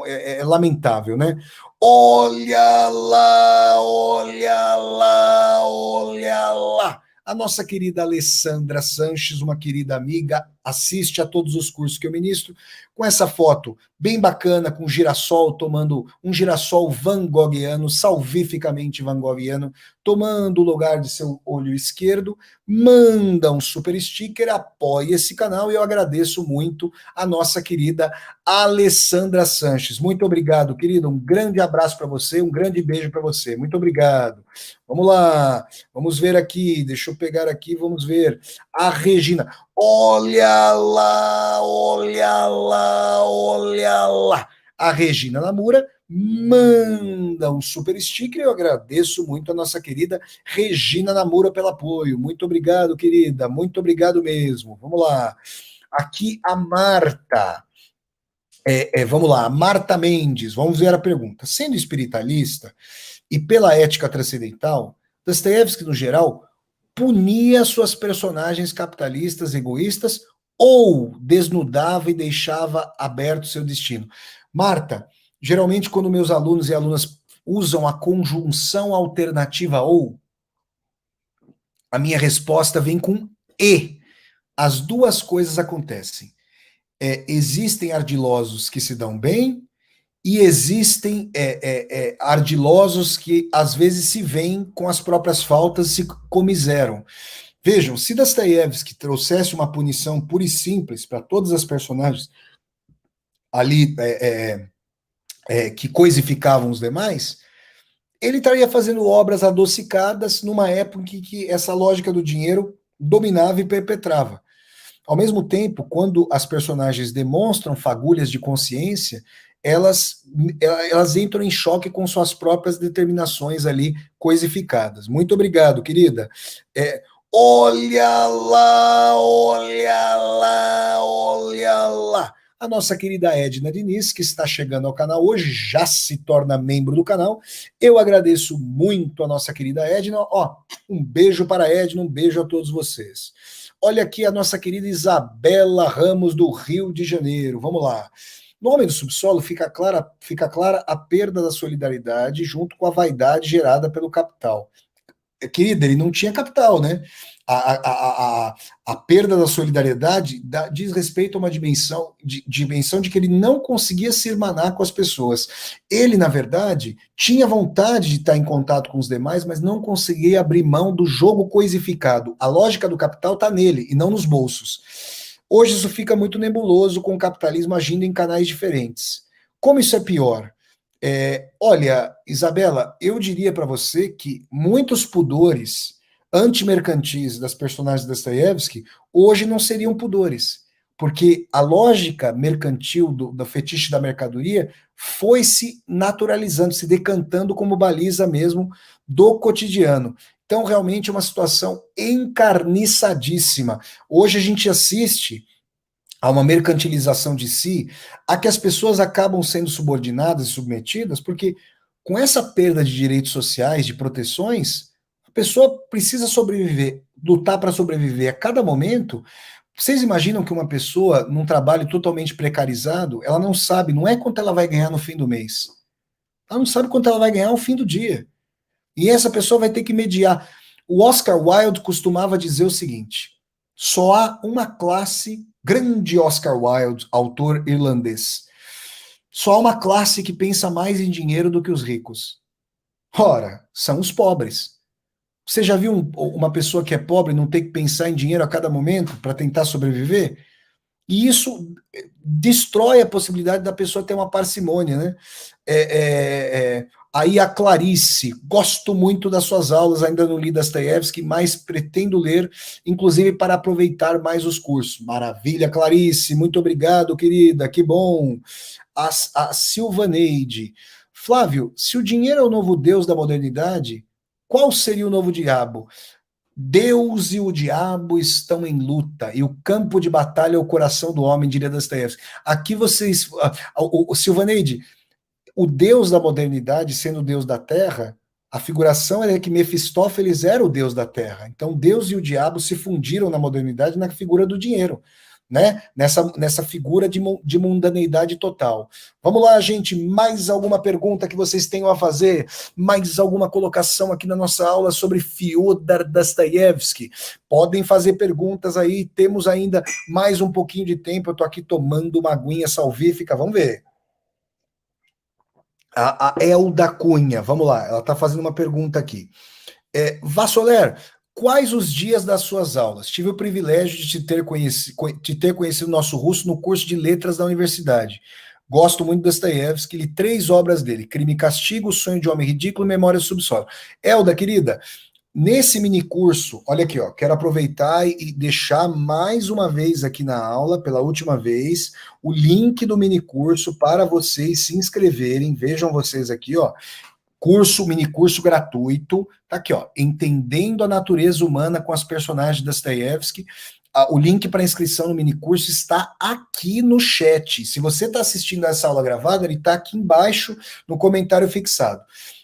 é lamentável, né? Olha lá, olha lá, olha lá. A nossa querida Alessandra Sanches, uma querida amiga, assiste a todos os cursos que eu ministro, com essa foto bem bacana, com girassol, tomando um girassol van Goghiano, salvificamente van Goghiano, tomando o lugar de seu olho esquerdo, manda um super sticker, apoie esse canal e eu agradeço muito a nossa querida Alessandra Sanches. Muito obrigado, querida, um grande abraço para você, um grande beijo para você, muito obrigado. Vamos lá, vamos ver aqui, deixa eu pegar aqui, vamos ver. A Regina, olha lá, olha lá, olha lá. A Regina Namura manda um super sticker, eu agradeço muito a nossa querida Regina Namura pelo apoio. Muito obrigado, querida, muito obrigado mesmo. Vamos lá. Aqui a Marta. Vamos lá, Marta Mendes, vamos ver a pergunta. Sendo espiritualista e pela ética transcendental, Dostoiévski, no geral, punia suas personagens capitalistas, egoístas, ou desnudava e deixava aberto seu destino? Marta, geralmente quando meus alunos e alunas usam a conjunção alternativa ou, a minha resposta vem com e. As duas coisas acontecem. Existem ardilosos que se dão bem e existem ardilosos que às vezes se veem com as próprias faltas e se comiseram. Vejam, se Dostoiévski trouxesse uma punição pura e simples para todas as personagens ali que coisificavam os demais, ele estaria fazendo obras adocicadas numa época em que essa lógica do dinheiro dominava e perpetrava. Ao mesmo tempo, quando as personagens demonstram fagulhas de consciência, elas entram em choque com suas próprias determinações ali coisificadas. Muito obrigado, querida. Olha lá, olha lá, olha lá. A nossa querida Edna Diniz, que está chegando ao canal hoje, já se torna membro do canal. Eu agradeço muito a nossa querida Edna. Um beijo para a Edna, um beijo a todos vocês. Olha aqui a nossa querida Isabela Ramos, do Rio de Janeiro. Vamos lá. No Homem do Subsolo fica clara a perda da solidariedade junto com a vaidade gerada pelo capital. Querida, ele não tinha capital, né? A perda da solidariedade diz respeito a uma dimensão de que ele não conseguia se irmanar com as pessoas. Ele, na verdade, tinha vontade de estar em contato com os demais, mas não conseguia abrir mão do jogo coisificado. A lógica do capital está nele e não nos bolsos. Hoje isso fica muito nebuloso com o capitalismo agindo em canais diferentes. Como isso é pior? Olha, Isabela, eu diria para você que muitos pudores antimercantis das personagens de Dostoiévski hoje não seriam pudores, porque a lógica mercantil do fetiche da mercadoria foi se naturalizando, se decantando como baliza mesmo do cotidiano. Então, realmente é uma situação encarniçadíssima. Hoje a gente assiste a uma mercantilização de si, a que as pessoas acabam sendo subordinadas e submetidas, porque com essa perda de direitos sociais, de proteções, a pessoa precisa sobreviver, lutar para sobreviver a cada momento. Vocês imaginam que uma pessoa, num trabalho totalmente precarizado, ela não sabe, não é quanto ela vai ganhar no fim do mês. Ela não sabe quanto ela vai ganhar no fim do dia. E essa pessoa vai ter que mediar. O Oscar Wilde costumava dizer o seguinte: só há uma classe Grande Oscar Wilde, autor irlandês. Só há uma classe que pensa mais em dinheiro do que os ricos. Ora, são os pobres. Você já viu uma pessoa que é pobre não ter que pensar em dinheiro a cada momento para tentar sobreviver? E isso destrói a possibilidade da pessoa ter uma parcimônia, né? Aí a Clarice, gosto muito das suas aulas, ainda não li Dostoiévski, mas pretendo ler, inclusive para aproveitar mais os cursos. Maravilha, Clarice, muito obrigado, querida, que bom. A Silvaneide, Flávio, se o dinheiro é o novo Deus da modernidade, qual seria o novo diabo? Deus e o diabo estão em luta, e o campo de batalha é o coração do homem, diria Dostoiévski. Aqui vocês. O Silvaneide, o Deus da modernidade, sendo o Deus da terra, a figuração é que Mefistófeles era o Deus da terra. Então Deus e o diabo se fundiram na modernidade na figura do dinheiro, né? Nessa figura de mundaneidade total. Vamos lá, gente, mais alguma pergunta que vocês tenham a fazer? Mais alguma colocação aqui na nossa aula sobre Fyodor Dostoiévski? Podem fazer perguntas aí, temos ainda mais um pouquinho de tempo, eu estou aqui tomando uma aguinha salvífica, vamos ver. A Elda Cunha, vamos lá, ela está fazendo uma pergunta aqui. Vassoler, quais os dias das suas aulas? Tive o privilégio de ter conhecido nosso russo no curso de letras da universidade. Gosto muito de Dostoiévski, li 3 obras dele: Crime e Castigo, Sonho de Homem Ridículo e Memória do Subsolo. Elda, querida, nesse mini curso, olha aqui, ó, quero aproveitar e deixar mais uma vez aqui na aula, pela última vez, o link do mini curso para vocês se inscreverem. Vejam vocês aqui, ó, mini curso gratuito, tá aqui, ó, Entendendo a Natureza Humana com as Personagens de Dostoiévski. O link para inscrição no mini curso está aqui no chat. Se você está assistindo essa aula gravada, ele está aqui embaixo no comentário fixado.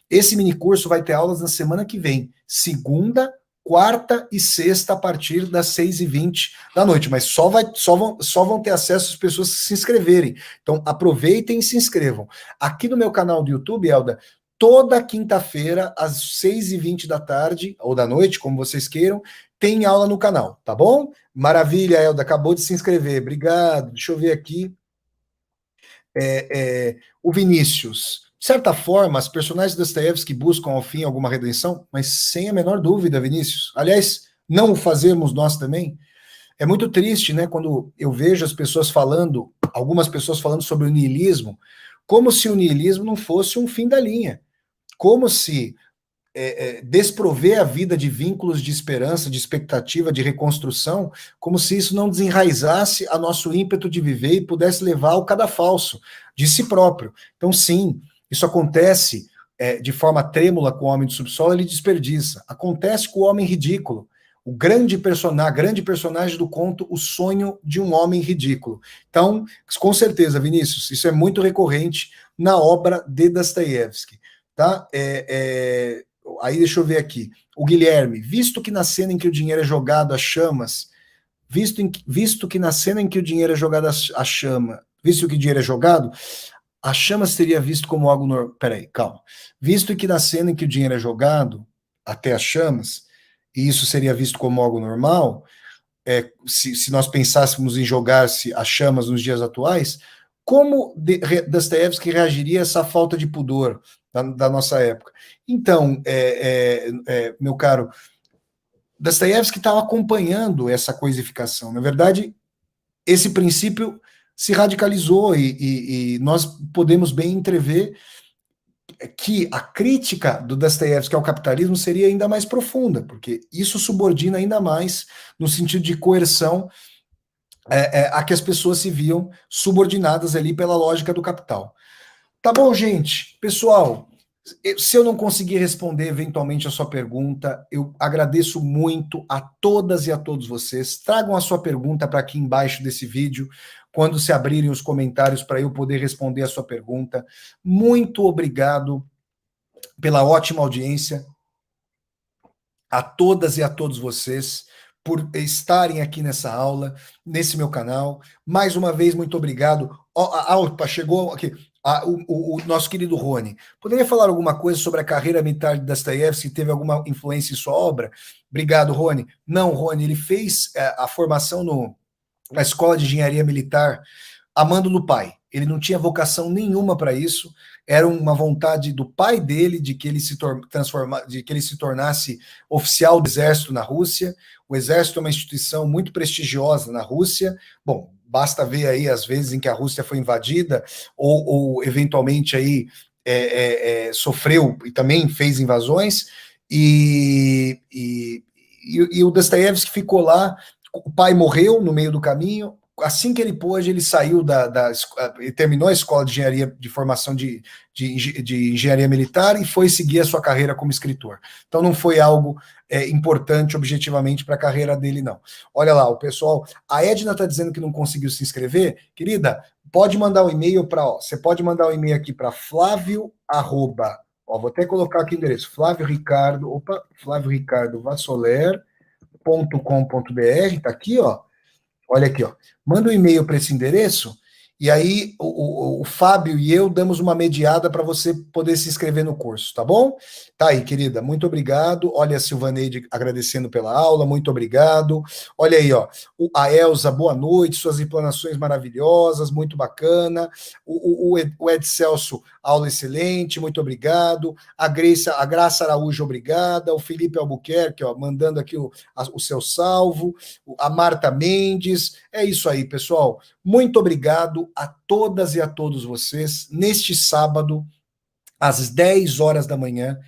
Esse mini curso vai ter aulas na semana que vem, segunda, quarta e sexta, a partir das 6h20 da noite, mas só vão ter acesso as pessoas que se inscreverem. Então aproveitem e se inscrevam. Aqui no meu canal do YouTube, Elda, toda quinta-feira, às 6h20 da tarde, ou da noite, como vocês queiram, tem aula no canal, tá bom? Maravilha, Elda, acabou de se inscrever, obrigado. Deixa eu ver aqui. O Vinícius. De certa forma, as personagens de Dostoiévski buscam ao fim alguma redenção, mas sem a menor dúvida, Vinícius. Aliás, não o fazemos nós também? É muito triste, né, quando eu vejo as pessoas falando, algumas pessoas falando sobre o niilismo, como se o niilismo não fosse um fim da linha. Como se desprover a vida de vínculos de esperança, de expectativa, de reconstrução, como se isso não desenraizasse a nosso ímpeto de viver e pudesse levar ao cadafalso de si próprio. Então, sim, isso acontece de forma trêmula com o homem do subsolo, ele desperdiça. Acontece com o homem ridículo, a grande personagem do conto O Sonho de um Homem Ridículo. Então, com certeza, Vinícius, isso é muito recorrente na obra de Dostoiévski. Tá? Aí deixa eu ver aqui. O Guilherme, visto que na cena em que o dinheiro é jogado às chamas, visto que na cena em que o dinheiro é jogado à chama, visto que o dinheiro é jogado, a chama seria visto como algo normal. Peraí, calma. Visto que na cena em que o dinheiro é jogado até as chamas, e isso seria visto como algo normal, se nós pensássemos em jogar-se as chamas nos dias atuais, como Dostoiévski reagiria a essa falta de pudor da nossa época? Então, meu caro, Dostoiévski estava acompanhando essa coisificação. Na verdade, esse princípio se radicalizou e nós podemos bem entrever que a crítica do Dostoiévski ao capitalismo seria ainda mais profunda, porque isso subordina ainda mais no sentido de coerção a que as pessoas se viam subordinadas ali pela lógica do capital. Tá bom, gente? Pessoal, se eu não conseguir responder eventualmente a sua pergunta, eu agradeço muito a todas e a todos vocês. Tragam a sua pergunta para aqui embaixo desse vídeo, quando se abrirem os comentários para eu poder responder a sua pergunta. Muito obrigado pela ótima audiência, a todas e a todos vocês, por estarem aqui nessa aula, nesse meu canal. Mais uma vez, muito obrigado. Opa, chegou aqui. O nosso querido Rony, poderia falar alguma coisa sobre a carreira militar de Dostoiévski, teve alguma influência em sua obra? Obrigado, Rony. Não, Rony, ele fez a formação na escola de engenharia militar, amando do pai. Ele não tinha vocação nenhuma para isso. Era uma vontade do pai dele de que ele de que ele se tornasse oficial do exército na Rússia. O exército é uma instituição muito prestigiosa na Rússia. Bom, basta ver aí as vezes em que a Rússia foi invadida ou eventualmente aí sofreu e também fez invasões. E o Dostoiévski ficou lá. O pai morreu no meio do caminho. Assim que ele pôde, ele saiu ele terminou a escola de engenharia, de formação de engenharia militar, e foi seguir a sua carreira como escritor. Então não foi algo importante objetivamente para a carreira dele, não. Olha lá, o pessoal, a Edna está dizendo que não conseguiu se inscrever. Querida, pode mandar um e-mail para, você pode mandar um e-mail aqui para Flávio, vou até colocar aqui o endereço, Flávio Ricardo Vassoler.com.br, tá aqui, ó. Olha aqui, ó. Manda um e-mail para esse endereço e aí o Fábio e eu damos uma mediada para você poder se inscrever no curso, tá bom? Tá aí, querida, muito obrigado. Olha a Silvaneide agradecendo pela aula, muito obrigado. Olha aí, ó, a Elza, boa noite, suas explanações maravilhosas, muito bacana. O Ed Celso, aula excelente, muito obrigado. A Graça Araújo, obrigada. O Felipe Albuquerque, ó, mandando aqui o seu salvo. A Marta Mendes, é isso aí, pessoal. Muito obrigado a todas e a todos vocês. Neste sábado, às 10 horas da manhã,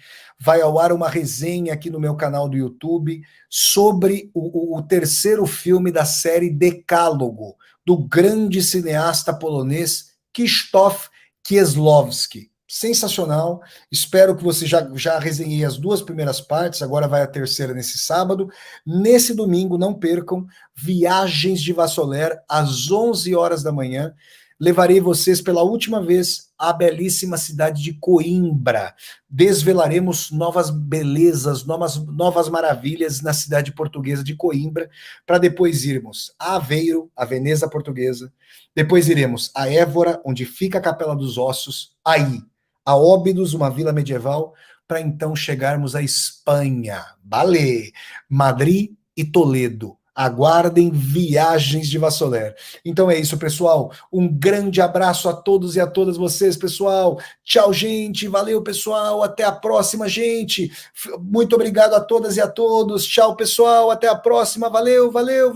vai ao ar uma resenha aqui no meu canal do YouTube sobre o terceiro filme da série Decálogo, do grande cineasta polonês Krzysztof Kieslowski. Sensacional, espero que você já resenhei as duas primeiras partes, agora vai a terceira nesse sábado. Nesse domingo, não percam, Viagens de Vassoler, às 11 horas da manhã. Levarei vocês pela última vez à belíssima cidade de Coimbra. Desvelaremos novas belezas, novas maravilhas na cidade portuguesa de Coimbra, para depois irmos a Aveiro, a Veneza portuguesa, depois iremos a Évora, onde fica a Capela dos Ossos, aí a Óbidos, uma vila medieval, para então chegarmos à Espanha, Vale, Madrid e Toledo. Aguardem Viagens de Vassoler. Então é isso, pessoal. Um grande abraço a todos e a todas vocês, pessoal. Tchau, gente. Valeu, pessoal. Até a próxima, gente. Muito obrigado a todas e a todos. Tchau, pessoal. Até a próxima. Valeu, valeu.